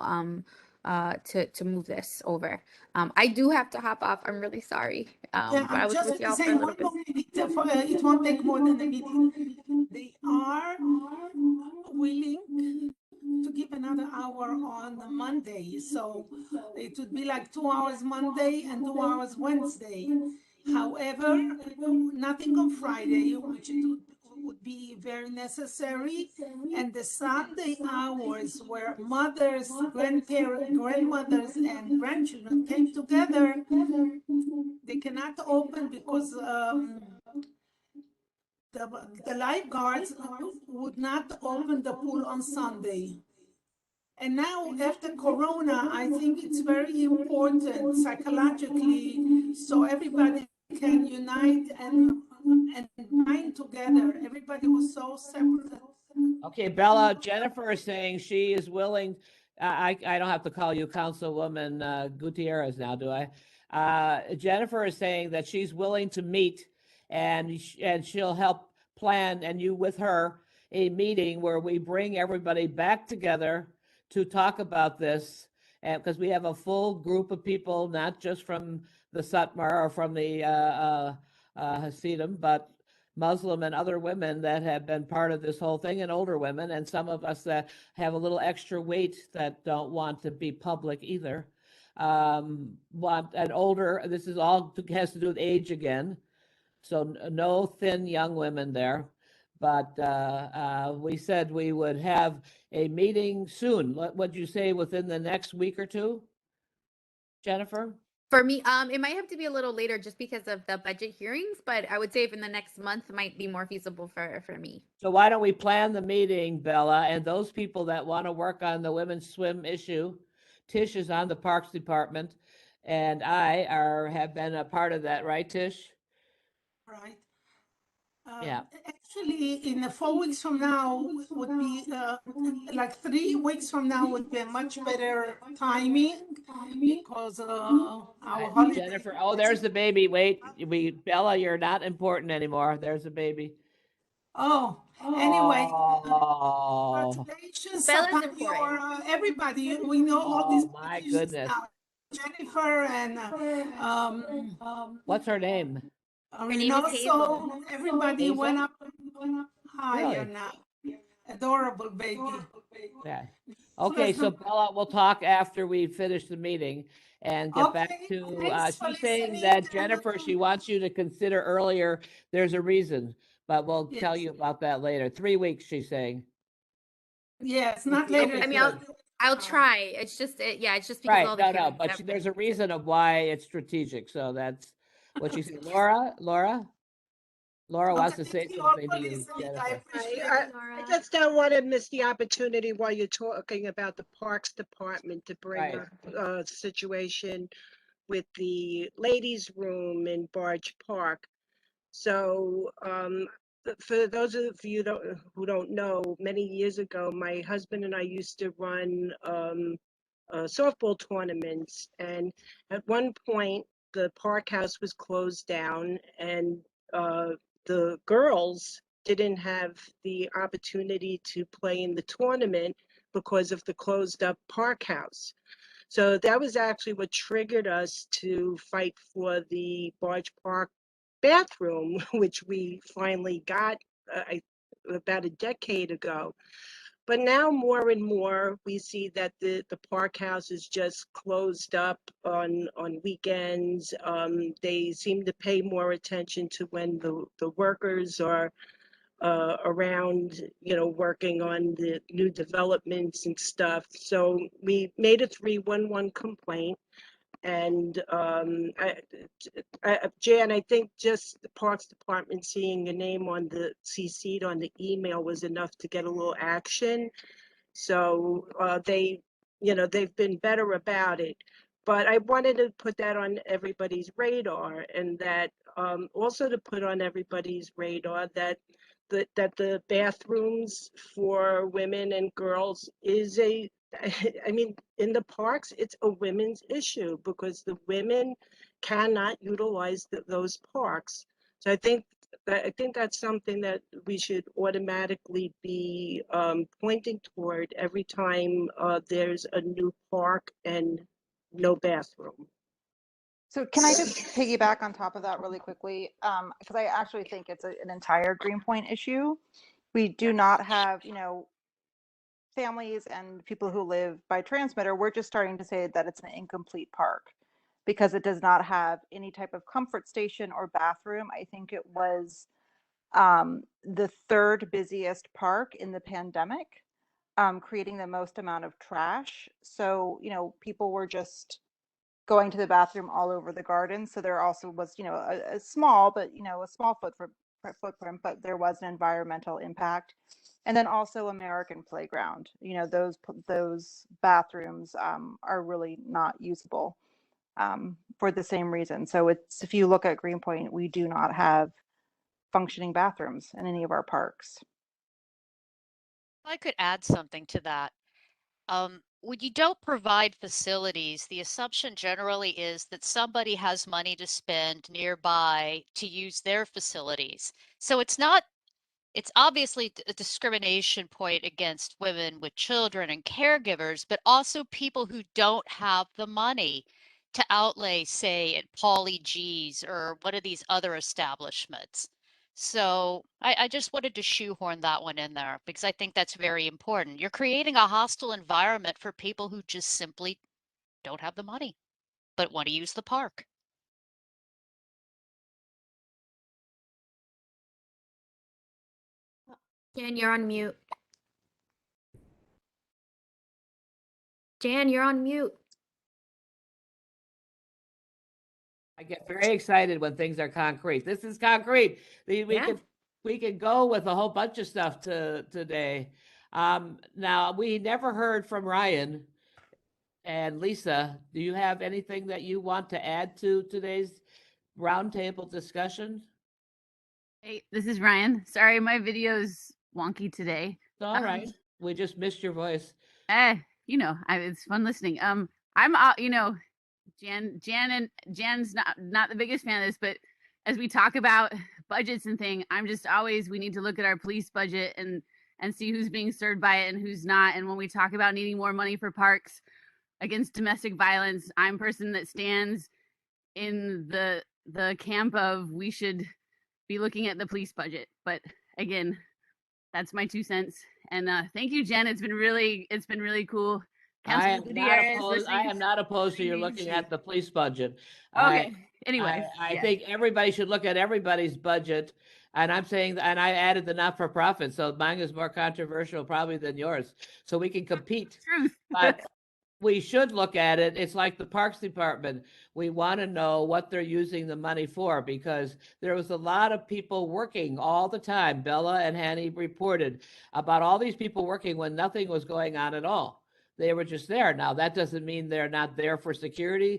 S12: to move this over. I do have to hop off. I'm really sorry. But I was with y'all for a little bit.
S15: It won't take more than a minute. They are willing to give another hour on Monday. So it would be like 2 hours Monday and 2 hours Wednesday. However, nothing on Friday, which would be very necessary. And the Sunday hours where mothers, grandmothers, and grandchildren came together, they cannot open because the lifeguards would not open the pool on Sunday. And now after Corona, I think it's very important psychologically so everybody can unite and bind together. Everybody was so separate.
S1: Okay, Bella, Jennifer is saying she is willing. I don't have to call you Councilwoman Gutierrez now, do I? Jennifer is saying that she's willing to meet and she'll help plan, and you with her, a meeting where we bring everybody back together to talk about this. And because we have a full group of people, not just from the Satmar or from the Hasidim, but Muslim and other women that have been part of this whole thing, and older women, and some of us that have a little extra weight that don't want to be public either. Want an older, this is all has to do with age again. So no thin young women there. But we said we would have a meeting soon. What would you say, within the next week or two, Jennifer?
S12: For me, it might have to be a little later just because of the budget hearings, but I would say if in the next month might be more feasible for me.
S1: So why don't we plan the meeting, Bella, and those people that want to work on the women's swim issue, Tish is on the Parks Department, and I have been a part of that, right, Tish?
S15: Right.
S1: Yeah.
S15: Actually, in 4 weeks from now would be like 3 weeks from now would be a much better timing because our holiday.
S1: Jennifer, oh, there's the baby. Wait, Bella, you're not important anymore. There's a baby.
S15: Oh, anyway,
S1: Oh,
S15: congratulations
S12: Bella's
S15: upon
S12: important.
S15: your everybody. We know all these
S1: my
S15: politicians
S1: goodness.
S15: now. Jennifer and
S1: What's her name?
S12: Her name is Hazel.
S15: Everybody
S1: Hazel?
S15: went up higher
S1: Really?
S15: now. adorable baby.
S1: Yeah. Okay, so Bella, we'll talk after we finish the meeting and get back
S15: Okay,
S1: to,
S15: thanks for
S1: she's saying
S15: listening
S1: that
S15: and
S1: Jennifer, she wants you to consider earlier, there's a reason, but we'll tell
S15: Yes.
S1: you about that later. 3 weeks, she's saying.
S15: Yes, not
S1: Okay,
S15: later.
S12: I mean,
S1: good.
S12: I'll try. It's just, yeah, it's just because
S1: Right,
S12: all the
S1: no,
S12: hearings
S1: but
S12: have
S1: there's a
S12: been-
S1: reason of why it's strategic, so that's what she said. Laura wants to say
S15: Thank you all
S1: something
S15: for
S1: to you,
S15: listening. I
S1: Jennifer.
S15: appreciate
S16: I,
S15: it.
S16: I just don't want to miss the opportunity while you're talking about the Parks Department to bring
S1: Right.
S16: up a situation with the ladies' room in Barge Park. So, for those of you who don't know, many years ago, my husband and I used to run softball tournaments, and at one point, the park house was closed down, and the girls didn't have the opportunity to play in the tournament because of the closed up park house. So that was actually what triggered us to fight for the Barge Park bathroom, which we finally got about a decade ago. But now more and more we see that the park house is just closed up on weekends. They seem to pay more attention to when the workers are around, working on the new developments and stuff. So we made a 311 complaint. And Jan, I think just the Parks Department seeing your name on the CC'd on the email was enough to get a little action. So they've been better about it. But I wanted to put that on everybody's radar, and that also to put on everybody's radar that the bathrooms for women and girls is I mean, in the parks, it's a women's issue because the women cannot utilize those parks. So I think that's something that we should automatically be pointing toward every time there's a new park and no bathroom.
S14: So can I just piggyback on top of that really quickly? Because I actually think it's an entire Greenpoint issue. We do not have, families and people who live by transmitter. We're just starting to say that it's an incomplete park because it does not have any type of comfort station or bathroom. I think it was the third busiest park in the pandemic, creating the most amount of trash. So, people were just going to the bathroom all over the garden. So there also was, a small, but, a small footprint, but there was an environmental impact. And then also American Playground, those bathrooms are really not usable for the same reason. So if you look at Greenpoint, we do not have functioning bathrooms in any of our parks.
S11: If I could add something to that. When you don't provide facilities, the assumption generally is that somebody has money to spend nearby to use their facilities. So it's obviously a discrimination point against women with children and caregivers, but also people who don't have the money to outlay, say, at Pauly G's or one of these other establishments. So I just wanted to shoehorn that one in there because I think that's very important. You're creating a hostile environment for people who just simply don't have the money, but want to use the park.
S12: Jan, you're on mute. Jan, you're on mute.
S1: I get very excited when things are concrete. This is concrete. We could go with a whole bunch of stuff today. Now we never heard from Ryan and Lisa. Do you have anything that you want to add to today's roundtable discussion?
S17: Hey, this is Ryan. Sorry, my video's wonky today.
S1: It's all right. We just missed your voice.
S17: It's fun listening. I'm Jan's not the biggest fan of this, but as we talk about budgets and thing, I'm just always, we need to look at our police budget and see who's being served by it and who's not. And when we talk about needing more money for parks against domestic violence, I'm a person that stands in the camp of we should be looking at the police budget. But again, that's my 2 cents. And thank you, Jen. It's been really cool.
S1: I
S17: Councilman
S1: am not
S17: Gutierrez
S1: opposed. I
S17: listening
S1: am not opposed to
S17: listening
S1: you
S17: to
S1: looking
S17: speak.
S1: at the police budget.
S17: Okay. Anyway,
S1: I
S17: yeah.
S1: think everybody should look at everybody's budget. And I'm saying, and I added the not-for-profit, so mine is more controversial probably than yours. So we can compete.
S17: Truth.
S1: But we should look at it. It's like the Parks Department. We want to know what they're using the money for, because there was a lot of people working all the time. Bella and Hanny reported about all these people working when nothing was going on at all. They were just there. Now, that doesn't mean they're not there for security.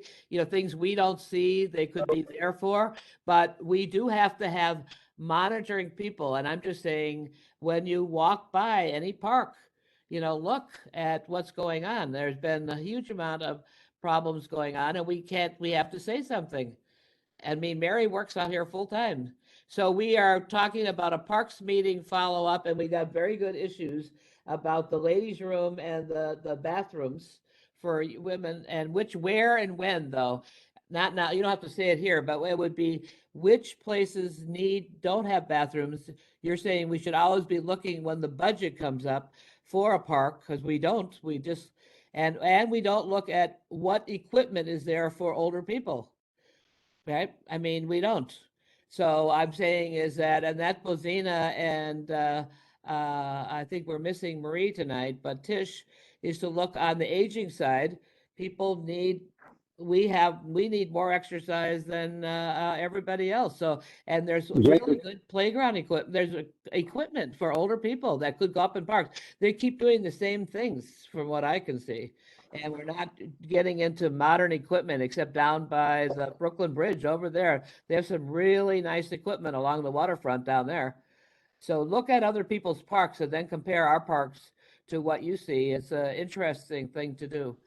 S1: Things we don't see, they could be there for, but we do have to have monitoring people. And I'm just saying, when you walk by any park, look at what's going on. There's been a huge amount of problems going on, and we have to say something. I mean, Mary works out here full time. So we are talking about a parks meeting follow-up, and we got very good issues about the ladies' room and the bathrooms for women, and where and when, though. Not now, you don't have to say it here, but it would be which places don't have bathrooms. You're saying we should always be looking when the budget comes up for a park, because we don't. We just, and we don't look at what equipment is there for older people. Right? I mean, we don't. So I'm saying is that, and that Bozina and I think we're missing Marie tonight, but Tish is to look on the aging side. People need, we need more exercise than everybody else. So, and there's really good playground equipment. There's equipment for older people that could go up in parks. They keep doing the same things from what I can see. And we're not getting into modern equipment, except down by the Brooklyn Bridge over there. They have some really nice equipment along the waterfront down there. So look at other people's parks and then compare our parks to what you see. It's an interesting thing to do.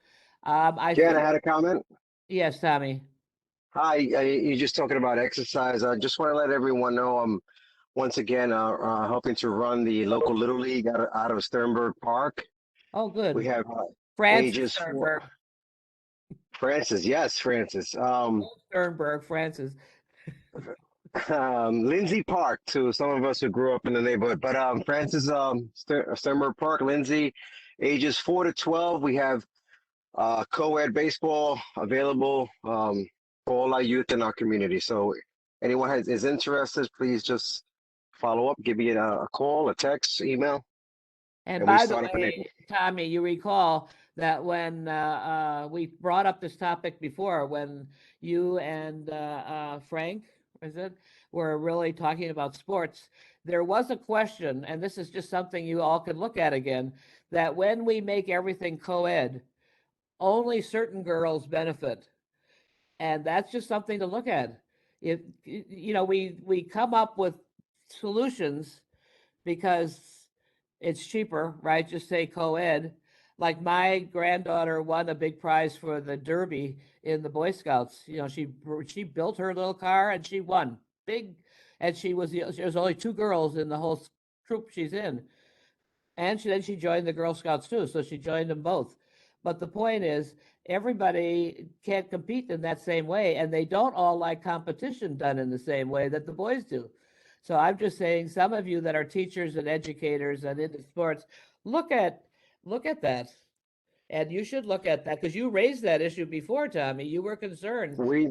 S10: Jan, I had a comment.
S1: Yes, Tommy.
S10: Hi, you're just talking about exercise. I just want to let everyone know I'm once again helping to run the local Little League out of Sternberg Park.
S1: Oh, good.
S10: We have
S1: Francis
S10: Sternberg. Francis, yes, Francis.
S1: Sternberg, Francis.
S10: Lindsay Park, to some of us who grew up in the neighborhood. But Francis Sternberg Park, Lindsay, ages 4 to 12. We have co-ed baseball available for all our youth in our community. So anyone is interested, please just follow up, give me a call, a text, email.
S1: And by the way, Tommy, you recall that when we brought up this topic before, when you and Frank, were really talking about sports, there was a question, and this is just something you all could look at again, that when we make everything co-ed, only certain girls benefit. And that's just something to look at. We come up with solutions because it's cheaper, right? Just say co-ed. Like my granddaughter won a big prize for the Derby in the Boy Scouts. She built her little car and she won big. And there was only 2 girls in the whole troop she's in. And then she joined the Girl Scouts too. So she joined them both. But the point is, everybody can't compete in that same way. And they don't all like competition done in the same way that the boys do. So I'm just saying, some of you that are teachers and educators and into sports, look at that. And you should look at that, because you raised that issue before, Tommy. You were concerned.
S10: We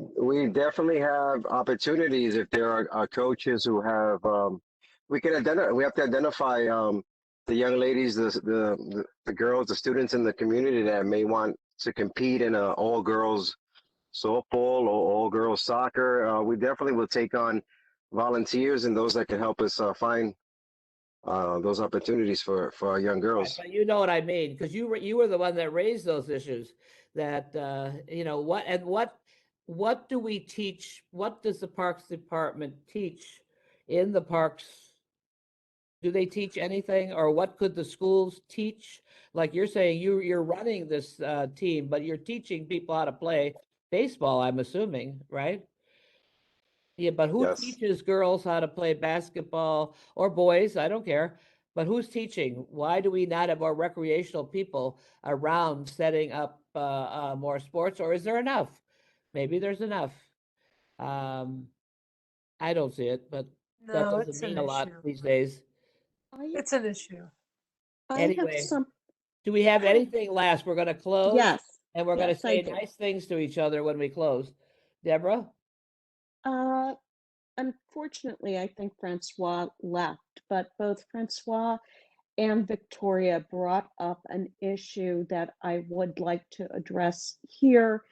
S10: definitely have opportunities if there are coaches who have we have to identify the young ladies, the girls, the students in the community that may want to compete in a all girls softball or all girls soccer. We definitely will take on volunteers and those that can help us find those opportunities for our young girls.
S1: Right, but you know what I mean, because you were the one that raised those issues. That what do we teach? What does the Parks Department teach in the parks? Do they teach anything, or what could the schools teach? Like you're saying, you're running this team, but you're teaching people how to play baseball, I'm assuming, right? Yeah, but who teaches girls how to play basketball, or boys? I don't care. But who's teaching? Why do we not have more recreational people around setting up more sports, or is there enough? Maybe there's enough. I don't see it, but that
S4: No,
S1: doesn't
S4: it's an
S1: mean a lot
S4: issue.
S1: these days.
S4: It's an issue.
S9: I have
S1: Anyway,
S9: some,
S1: do we have anything last? We're going to close
S9: yes,
S1: and we're going to
S9: yes, I
S1: say
S9: do.
S1: nice things to each other when we close. Deborah?
S9: Uh, Unfortunately, I think Francois left, but both Francois and Victoria brought up an issue that I would like to address here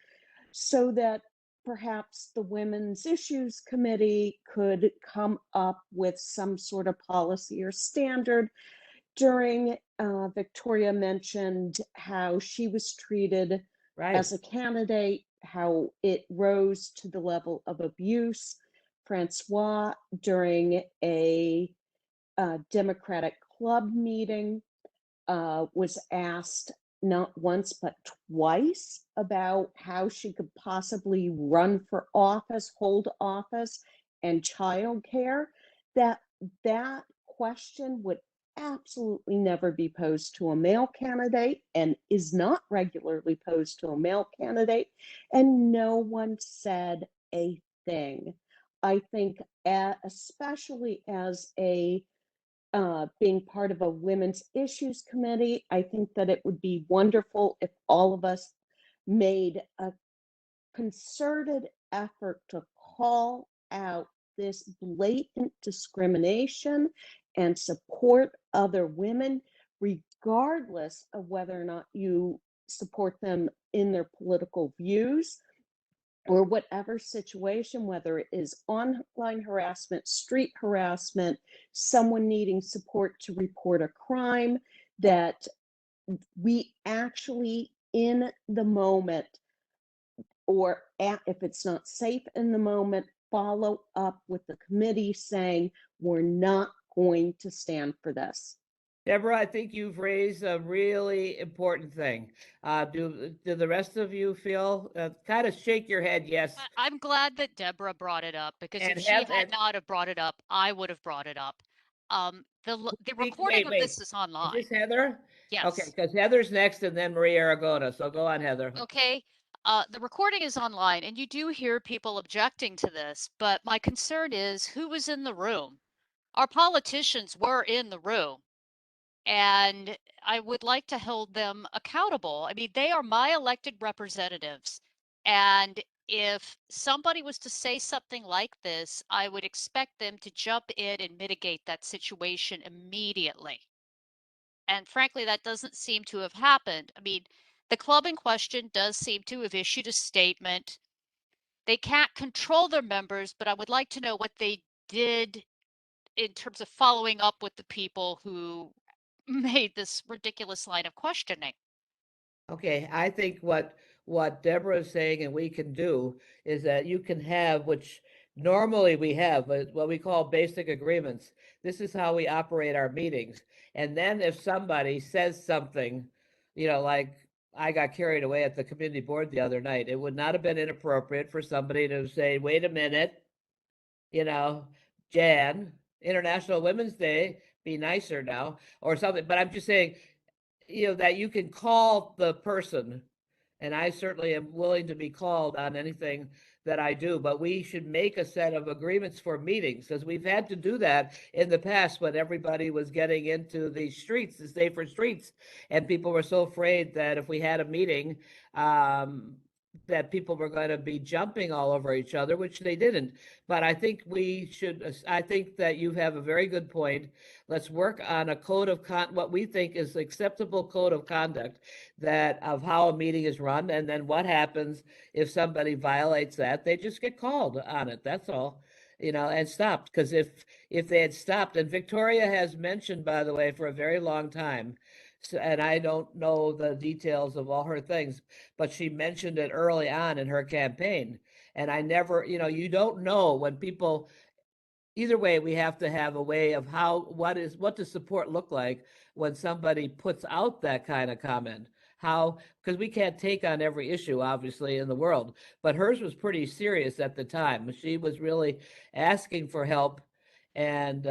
S9: so that perhaps the Women's Issues Committee could come up with some sort of policy or standard. During, Victoria mentioned how she was treated as a candidate, how it rose to the level of abuse. Francois, during a Democratic club meeting, was asked not once but twice about how she could possibly run for office, hold office, and childcare. That question would absolutely never be posed to a male candidate and is not regularly posed to a male candidate, and no one said a thing. I think, especially as a being part of a women's issues committee, I think that it would be wonderful if all of us made a concerted effort to call out this blatant discrimination and support other women, regardless of whether or not you support them in their political views or whatever situation, whether it is online harassment, street harassment, someone needing support to report a crime, that we actually in the moment, or if it's not safe in the moment, follow up with the committee saying, we're not going to stand for this.
S1: Deborah, I think you've raised a really important thing. Do the rest of you feel, kind of shake your head, yes?
S11: I'm glad that Deborah brought it up because if
S1: And
S11: she
S1: have-
S11: had
S1: and-
S11: not have brought it up, I would have brought it up. The
S1: Wait,
S11: recording of
S1: wait.
S11: this is online.
S1: Is this Heather?
S11: Yes.
S1: Okay, because Heather's next and then Maria Aragona. So go on, Heather.
S11: Okay. The recording is online and you do hear people objecting to this, but my concern is who was in the room? Our politicians were in the room and I would like to hold them accountable. I mean, they are my elected representatives. And if somebody was to say something like this, I would expect them to jump in and mitigate that situation immediately. And frankly, that doesn't seem to have happened. I mean, the club in question does seem to have issued a statement. They can't control their members, but I would like to know what they did in terms of following up with the people who made this ridiculous line of questioning.
S1: Okay, I think what Deborah is saying and we can do is that you can have, which normally we have, but what we call basic agreements. This is how we operate our meetings. And then if somebody says something, like I got carried away at the community board the other night, it would not have been inappropriate for somebody to say, wait a minute, Jan, International Women's Day, be nicer now, or something. But I'm just saying, that you can call the person, and I certainly am willing to be called on anything that I do, but we should make a set of agreements for meetings, because we've had to do that in the past when everybody was getting into the streets, the safer streets, and people were so afraid that if we had a meeting, that people were going to be jumping all over each other, which they didn't. But I think I think that you have a very good point. Let's work on a code of what we think is acceptable code of conduct of how a meeting is run. And then what happens if somebody violates that? They just get called on it. That's all, and stopped. Because if they had stopped, and Victoria has mentioned, by the way, for a very long time, and I don't know the details of all her things, but she mentioned it early on in her campaign. And I never, you don't know when people, either way, we have to have a way of what does support look like when somebody puts out that kind of comment? Because we can't take on every issue, obviously, in the world, but hers was pretty serious at the time. She was really asking for help and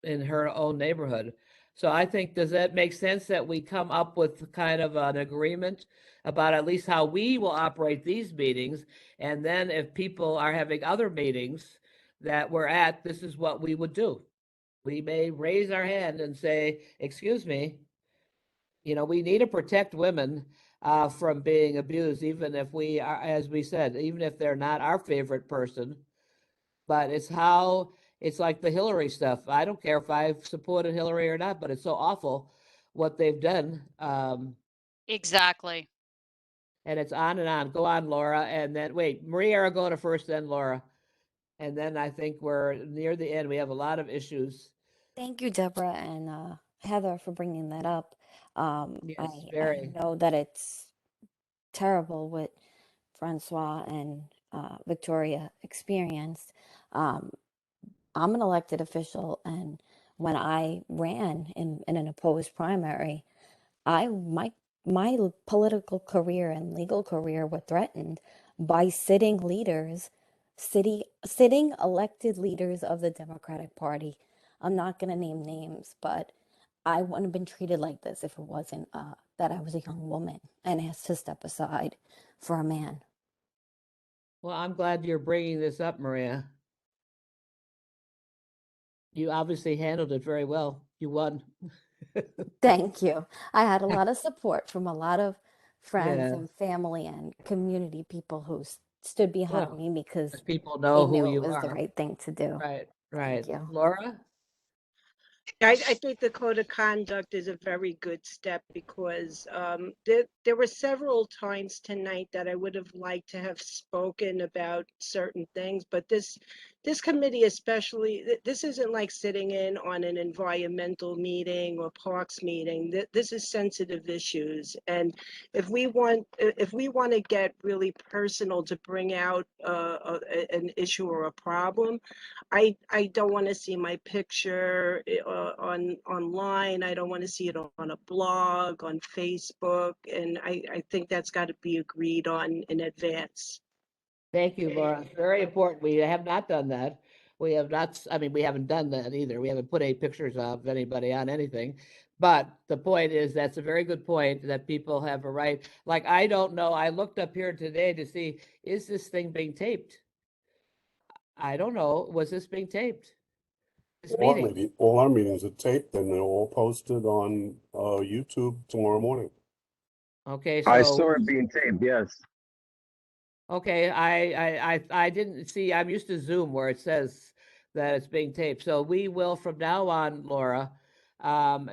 S1: in her own neighborhood. So I think, does that make sense that we come up with kind of an agreement about at least how we will operate these meetings? And then if people are having other meetings that we're at, this is what we would do. we may raise our hand and say, excuse me, we need to protect women from being abused, even if we are, as we said, even if they're not our favorite person. But it's like the Hillary stuff. I don't care if I've supported Hillary or not, but it's so awful what they've done.
S11: Exactly.
S1: And it's on and on. Go on, Laura. And then, wait, Maria Aragona first, then Laura. And then I think we're near the end. We have a lot of issues.
S7: Thank you, Deborah and Heather, for bringing that up.
S1: Yes,
S7: I
S1: very.
S7: know that it's terrible what Francois and Victoria experienced. I'm an elected official, and when I ran in an opposed primary, my political career and legal career were threatened by sitting elected leaders of the Democratic Party. I'm not going to name names, but I wouldn't have been treated like this if it wasn't that I was a young woman and asked to step aside for a man.
S1: Well, I'm glad you're bringing this up, Maria. You obviously handled it very well. You won.
S7: Thank you. I had a lot of support from a lot of friends
S1: Yeah.
S7: and family and community people who stood behind
S1: Well,
S7: me because
S1: people
S7: they
S1: know who
S7: knew it
S1: you
S7: was the
S1: are.
S7: right thing to do.
S1: Right,
S7: Thank
S1: right.
S7: you.
S1: Laura?
S16: I think the code of conduct is a very good step because there were several times tonight that I would have liked to have spoken about certain things, but this committee especially, this isn't like sitting in on an environmental meeting or parks meeting. This is sensitive issues, and if we want to get really personal to bring out an issue or a problem, I don't want to see my picture online. I don't want to see it on a blog, on Facebook, and I think that's got to be agreed on in advance.
S1: Thank you, Laura. It's very important. We have not done that. We have not, I mean, we haven't done that either. We haven't put any pictures of anybody on anything. But the point is, that's a very good point that people have a right. Like, I don't know. I looked up here today to see, is this thing being taped? I don't know. Was this being taped? This meeting?
S18: All our meetings are taped and they're all posted on YouTube tomorrow morning.
S1: Okay,
S10: I
S1: so.
S10: saw it being taped, yes.
S1: Okay, I didn't see, I'm used to Zoom where it says that it's being taped. So we will from now on, Laura,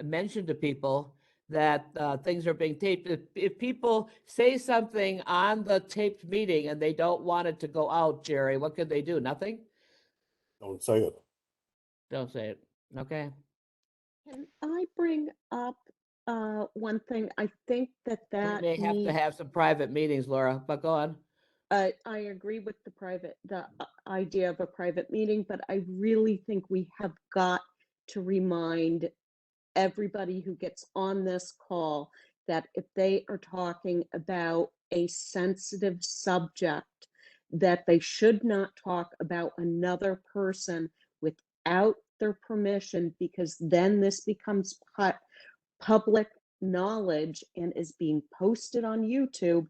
S1: mention to people that things are being taped. If people say something on the taped meeting and they don't want it to go out, Jerry, what can they do? Nothing?
S18: Don't say it.
S1: Don't say it. Okay.
S9: Can I bring up one thing? I think
S1: We
S9: that
S1: may have to have some private meetings, Laura, but go on.
S9: I agree with the idea of a private meeting, but I really think we have got to remind everybody who gets on this call that if they are talking about a sensitive subject, that they should not talk about another person without their permission, because then this becomes public knowledge and is being posted on YouTube,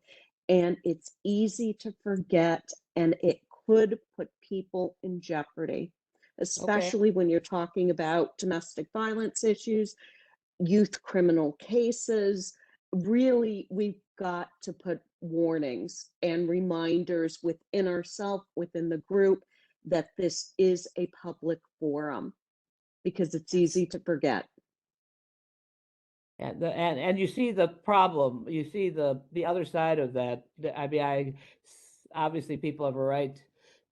S9: and it's easy to forget, and it could put people in jeopardy, especially when you're talking about domestic violence issues, youth criminal cases. Really, we've got to put warnings and reminders within ourselves, within the group, that this is a public forum, because it's easy to forget.
S1: And you see the problem, you see the other side of that. I mean, obviously people have a right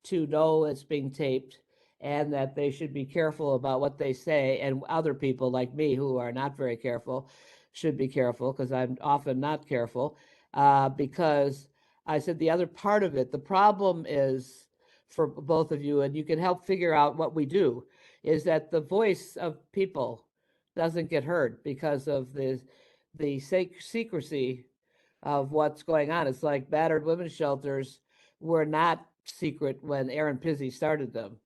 S1: to know it's being taped and that they should be careful about what they say, and other people like me who are not very careful should be careful, because I'm often not careful, because I said the other part of it, the problem is for both of you, and you can help figure out what we do, is that the voice of people doesn't get heard because of the secrecy of what's going on. It's like battered women's shelters were not secret when Aaron Pizzey started them,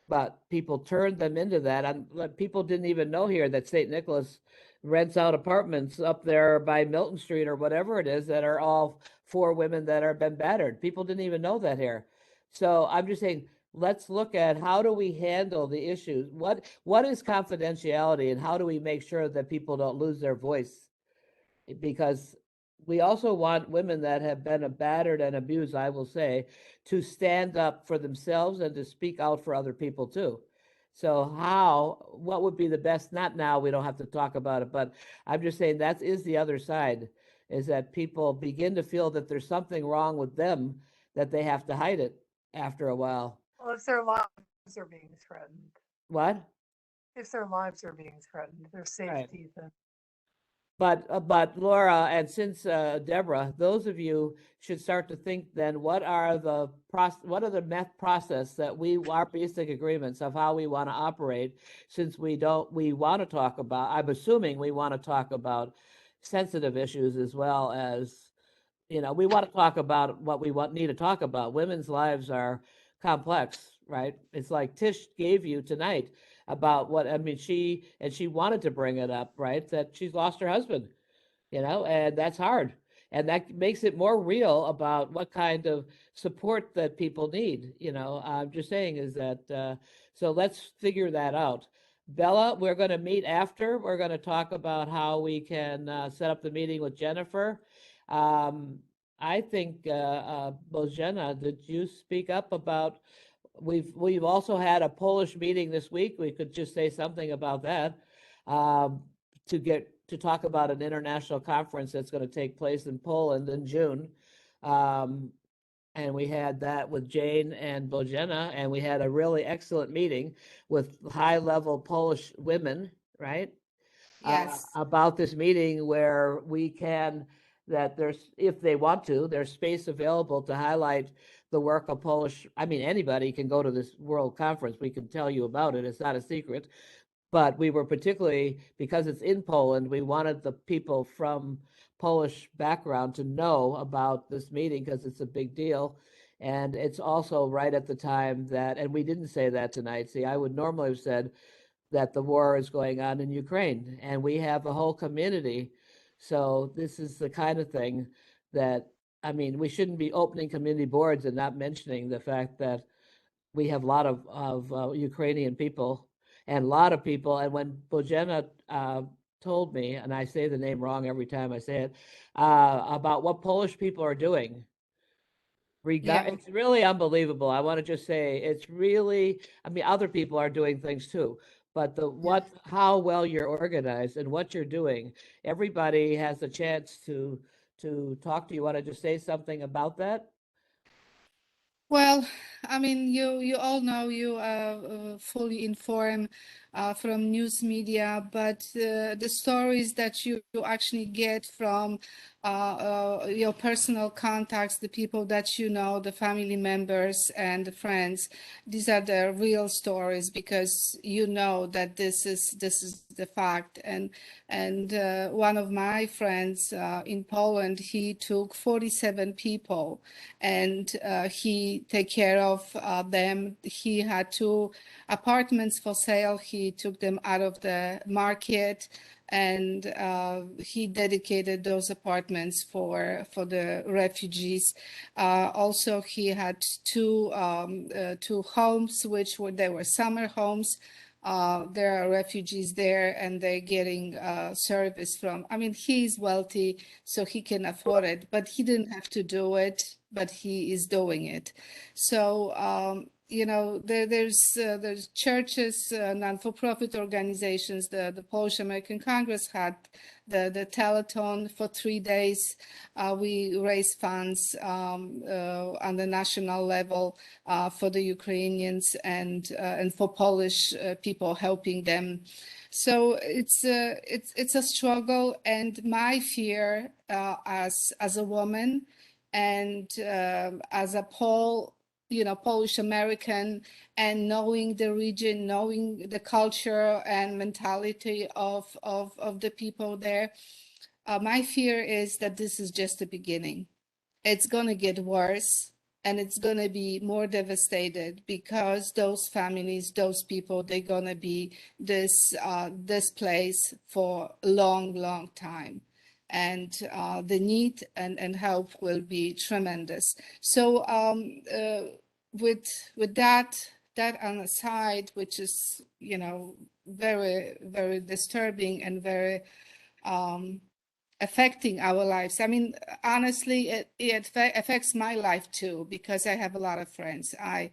S1: but people turned them into that. And people didn't even know here that St. Nicholas rents out apartments up there by Milton Street or whatever it is that are all for women that are been battered. People didn't even know that here. So I'm just saying, let's look at how do we handle the issues? What is confidentiality, and how do we make sure that people don't lose their voice? Because we also want women that have been battered and abused, I will say, to stand up for themselves and to speak out for other people too. So what would be the best, not now, we don't have to talk about it, but I'm just saying that is the other side, is that people begin to feel that there's something wrong with them, that they have to hide it after a while.
S4: Well, if their lives are being threatened,
S1: What?
S4: if their lives are being threatened, their safety, then
S1: But Laura, and since Deborah, those of you should start to think then, what are the process that our basic agreements of how we want to operate, since we want to talk about, I'm assuming we want to talk about sensitive issues as well as, we want to talk about what we need to talk about. Women's lives are complex, right? It's like Tish gave you tonight about she wanted to bring it up, right? That she's lost her husband, and that's hard. And that makes it more real about what kind of support that people need. I'm just saying is that, so let's figure that out. Bella, we're going to meet after. We're going to talk about how we can set up the meeting with Jennifer. I think, Bożena, did you speak up about, we've also had a Polish meeting this week. We could just say something about that, to talk about an international conference that's going to take place in Poland in June. And we had that with Jane and Bożena, and we had a really excellent meeting with high-level Polish women, right?
S2: Yes.
S1: About this meeting where there's, if they want to, there's space available to highlight the work of anybody can go to this World Conference. We can tell you about it. It's not a secret. But we were particularly, because it's in Poland, we wanted the people from Polish background to know about this meeting because it's a big deal. And it's also right at the time that, and we didn't say that tonight. See, I would normally have said that the war is going on in Ukraine, and we have a whole community. So this is the kind of thing that, we shouldn't be opening community boards and not mentioning the fact that we have a lot of Ukrainian people and a lot of people. And when Bożena told me, and I say the name wrong every time I say it, about what Polish people are doing, it's really unbelievable. I want to just say it's really, other people are doing things too, but how well you're organized and what you're doing, everybody has a chance to talk to you. Want to just say something about that?
S2: Well, you all know, you are fully informed from news media, but the stories that you actually get from your personal contacts, the people that you know, the family members and the friends, these are the real stories, because you know that this is the fact. And one of my friends in Poland, he took 47 people, and he take care of them. He had 2 apartments for sale. He took them out of the market, and he dedicated those apartments for the refugees. Also, he had 2 homes, which they were summer homes. There are refugees there, and they're getting service from, he's wealthy, so he can afford it, but he didn't have to do it, but he is doing it. So, there's churches, non-for-profit organizations. The Polish American Congress had the telethon for 3 days. We raised funds on the national level for the Ukrainians and for Polish people, helping them. So it's a struggle, and my fear as a woman and as a Polish American, and knowing the region, knowing the culture and mentality of the people there, my fear is that this is just the beginning. It's going to get worse, and it's going to be more devastated, because those families, those people, they're going to be displaced for a long time. And the need and help will be tremendous. So with that on the side, which is, you know, very, very disturbing and very affecting our lives. I mean, honestly, it affects my life too, because I have a lot of friends. I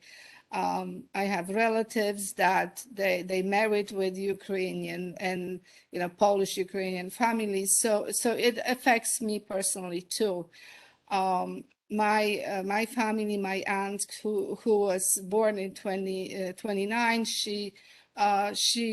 S2: have relatives that they married with Ukrainian and, you know, Polish Ukrainian families. So it affects me personally too. My family, my aunt who was born in 2029, she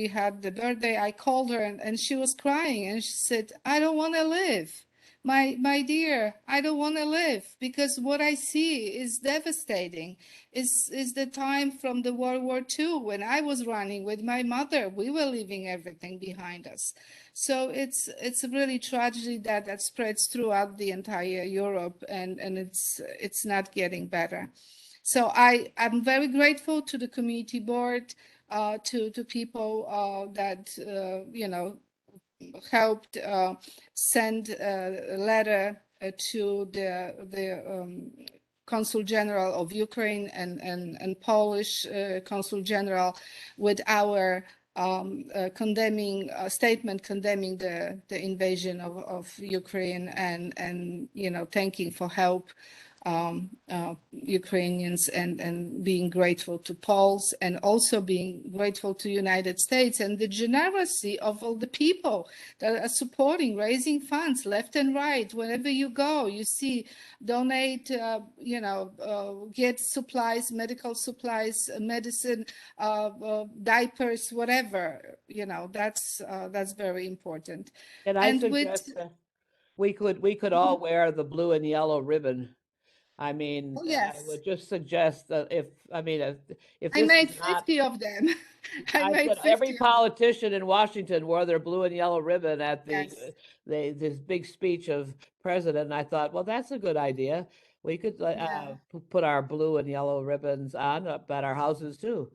S2: had the birthday. I called her and she was crying and she said, "I don't want to live. My dear, I don't want to live because what I see is devastating. Is the time from the World War II when I was running with my mother. We were leaving everything behind us. So it's a really tragedy that spreads throughout the entire Europe, and it's not getting better. So I'm very grateful to the community board, to people that you know, helped send a letter to the Consul General of Ukraine and Polish Consul General with our condemning statement condemning the invasion of Ukraine and you know, thanking for help Ukrainians and being grateful to Poles and also being grateful to United States and the generosity of all the people that are supporting, raising funds left and right. Whenever you go, you see donate, you know, get supplies, medical supplies, medicine, diapers, whatever, you know, that's very important.
S1: And I
S2: And with
S1: suggest that we could all wear the blue and yellow ribbon. I mean,
S2: Oh,
S1: I
S2: yes.
S1: would just suggest that if
S2: I
S1: this
S2: made
S1: is not,
S2: 50 of them. I
S1: I
S2: made
S1: said
S2: 50
S1: every
S2: of them.
S1: politician in Washington wore their blue and yellow ribbon at
S2: Yes.
S1: this big speech of president. And I thought, well, that's a good idea. We could
S2: Yeah.
S1: put our blue and yellow ribbons on up at our houses too.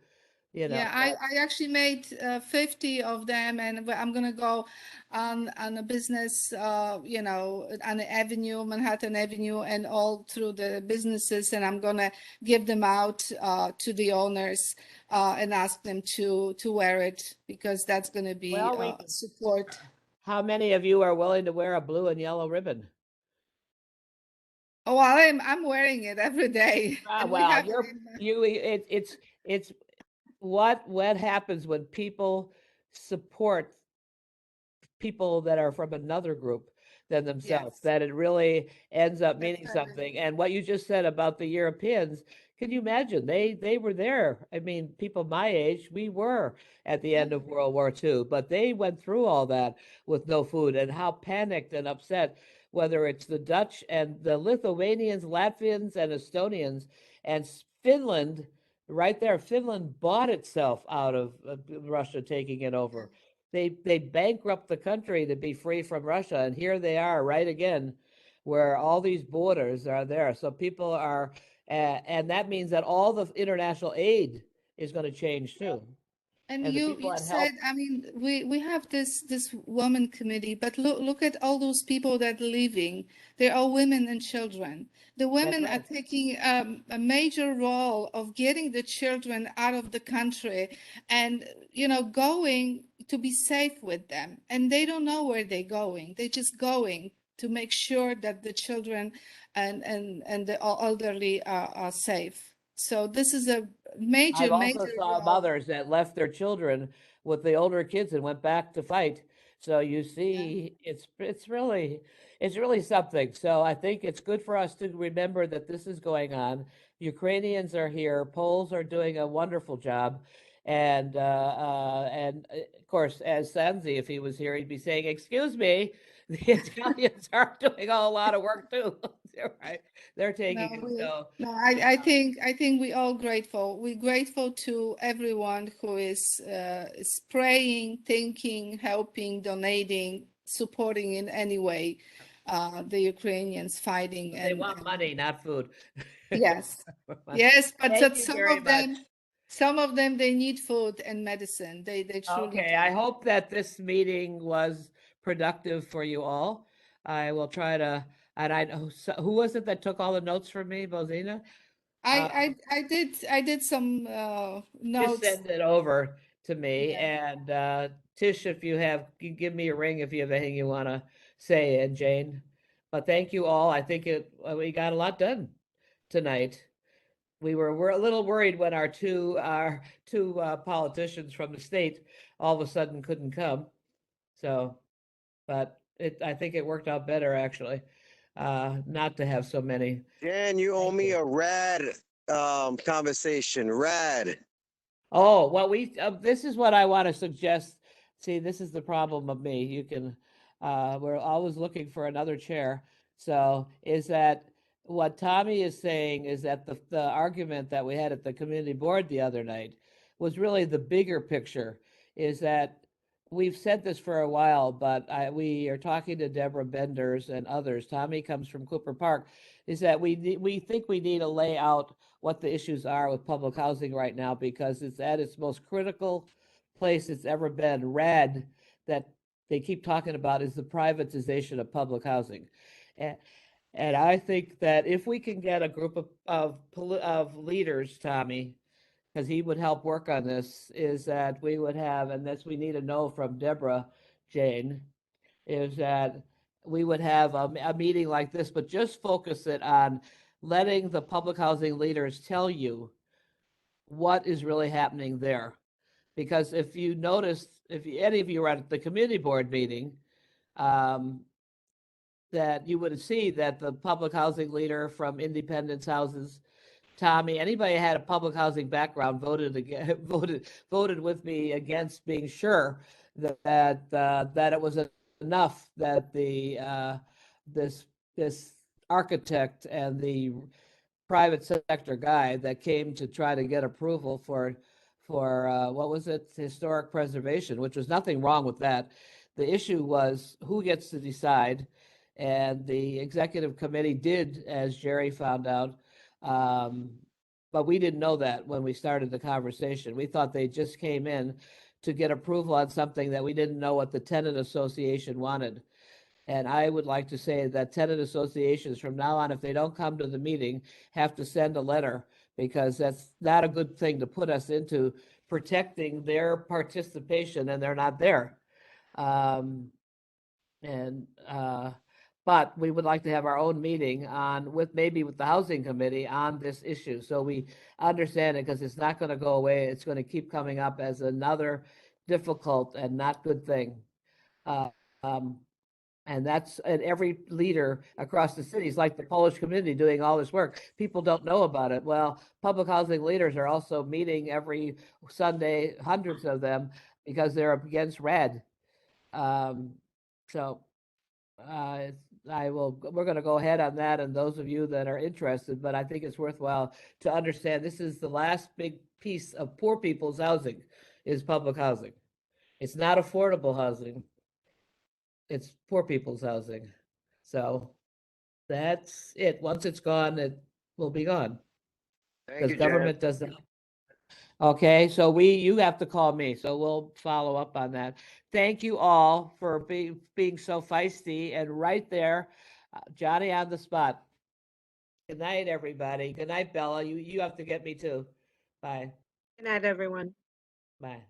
S1: You know,
S2: Yeah, I actually made 50 of them, and I'm gonna go on a business, you know, on the avenue, Manhattan Avenue, and all through the businesses, and I'm gonna give them out to the owners and ask them to wear it because that's gonna be
S1: well, we
S2: support.
S1: how many of you are willing to wear a blue and yellow ribbon?
S2: Oh, I'm wearing it every day, and we
S1: Well,
S2: have
S1: it's what happens when people support people that are from another group than themselves,
S2: Yes.
S1: that it really ends up
S2: That's
S1: meaning
S2: right.
S1: something. And what you just said about the Europeans, can you imagine? They were there. I mean, people my age, we were at the end of World War II, but they went through all that with no food and how panicked and upset, whether it's the Dutch and the Lithuanians, Latvians, and Estonians, and Finland, right there. Finland bought itself out of Russia taking it over. They bankrupt the country to be free from Russia, and here they are right again, where all these borders are there. So people are, and that means that all the international aid is going to change too.
S2: And
S1: And the
S2: you
S1: people that
S2: said,
S1: help,
S2: I mean, we have this woman committee, but look at all those people that are leaving. They're all women and children. The
S1: that's
S2: women are
S1: right.
S2: taking a major role of getting the children out of the country and, you know, going to be safe with them. And they don't know where they're going. They're just going to make sure that the children and the elderly are safe. So this is a major,
S1: I've also
S2: major
S1: saw
S2: role.
S1: mothers that left their children with the older kids and went back to fight. So you see, it's really something. So I think it's good for us to remember that this is going on. Ukrainians are here. Poles are doing a wonderful job, and of course, as Sanzi, if he was here, he'd be saying, "Excuse me, the Italians are doing a lot of work too." Right? They're
S2: No,
S1: taking it. So.
S2: I think we all grateful. We're grateful to everyone who is praying, thinking, helping, donating, supporting in any way the Ukrainians fighting
S1: They want
S2: and
S1: money, not food.
S2: yes, yes, but
S1: Thank you very much.
S2: some of them they need food and medicine. They truly
S1: Okay,
S2: do.
S1: I hope that this meeting was productive for you all. I will try to, and I know, who was it that took all the notes from me, Bozina?
S2: I did some
S1: Just
S2: notes.
S1: send it over to me,
S2: Yeah.
S1: and Tish, if you have, give me a ring if you have anything you want to say, and Jane. But thank you all. I think we got a lot done tonight. We're a little worried when our two politicians from the state all of a sudden couldn't come. So, but I think it worked out better actually, not to have so many.
S19: Jan, you owe
S1: Thank
S19: me
S1: you.
S19: a rad conversation. Rad.
S1: Oh, well, this is what I want to suggest. See, this is the problem of me. You can, we're always looking for another chair. So is that what Tommy is saying is that the argument that we had at the community board the other night was really the bigger picture, is that we've said this for a while, but we are talking to Deborah Benders and others. Tommy comes from Cooper Park, is that we think we need to lay out what the issues are with public housing right now, because it's at its most critical place it's ever been. RAD, that they keep talking about, is the privatization of public housing. And I think that if we can get a group of leaders, Tommy, because he would help work on this, is that we would have, and this we need to know from Deborah, Jane, is that we would have a meeting like this, but just focus it on letting the public housing leaders tell you what is really happening there. Because if you noticed, any of you were at the community board meeting, that you would see that the public housing leader from Independence Houses, Tommy, anybody had a public housing background voted with me against being sure that it was enough that this architect and the private sector guy that came to try to get approval for what was it, historic preservation, which was nothing wrong with that. The issue was who gets to decide, and the executive committee did, as Jerry found out. But we didn't know that when we started the conversation. We thought they just came in to get approval on something that we didn't know what the tenant association wanted. And I would like to say that tenant associations from now on, if they don't come to the meeting, have to send a letter, because that's not a good thing to put us into, protecting their participation, and they're not there. But we would like to have our own meeting with the housing committee on this issue, so we understand it, because it's not going to go away. It's going to keep coming up as another difficult and not good thing. And every leader across the cities, like the Polish community doing all this work. People don't know about it. Well, public housing leaders are also meeting every Sunday, hundreds of them, because they're against RAD. We're going to go ahead on that, and those of you that are interested, but I think it's worthwhile to understand this is the last big piece of poor people's housing, is public housing. It's not affordable housing. It's poor people's housing. So that's it. Once it's gone, it will be gone.
S19: Thank
S1: Because
S19: you,
S1: government
S19: Jan.
S1: doesn't. Okay, so you have to call me, so we'll follow up on that. Thank you all for being so feisty and right there. Johnny on the spot. Good night, everybody. Good night, Bella. You have to get me too. Bye.
S16: Good night, everyone.
S1: Bye.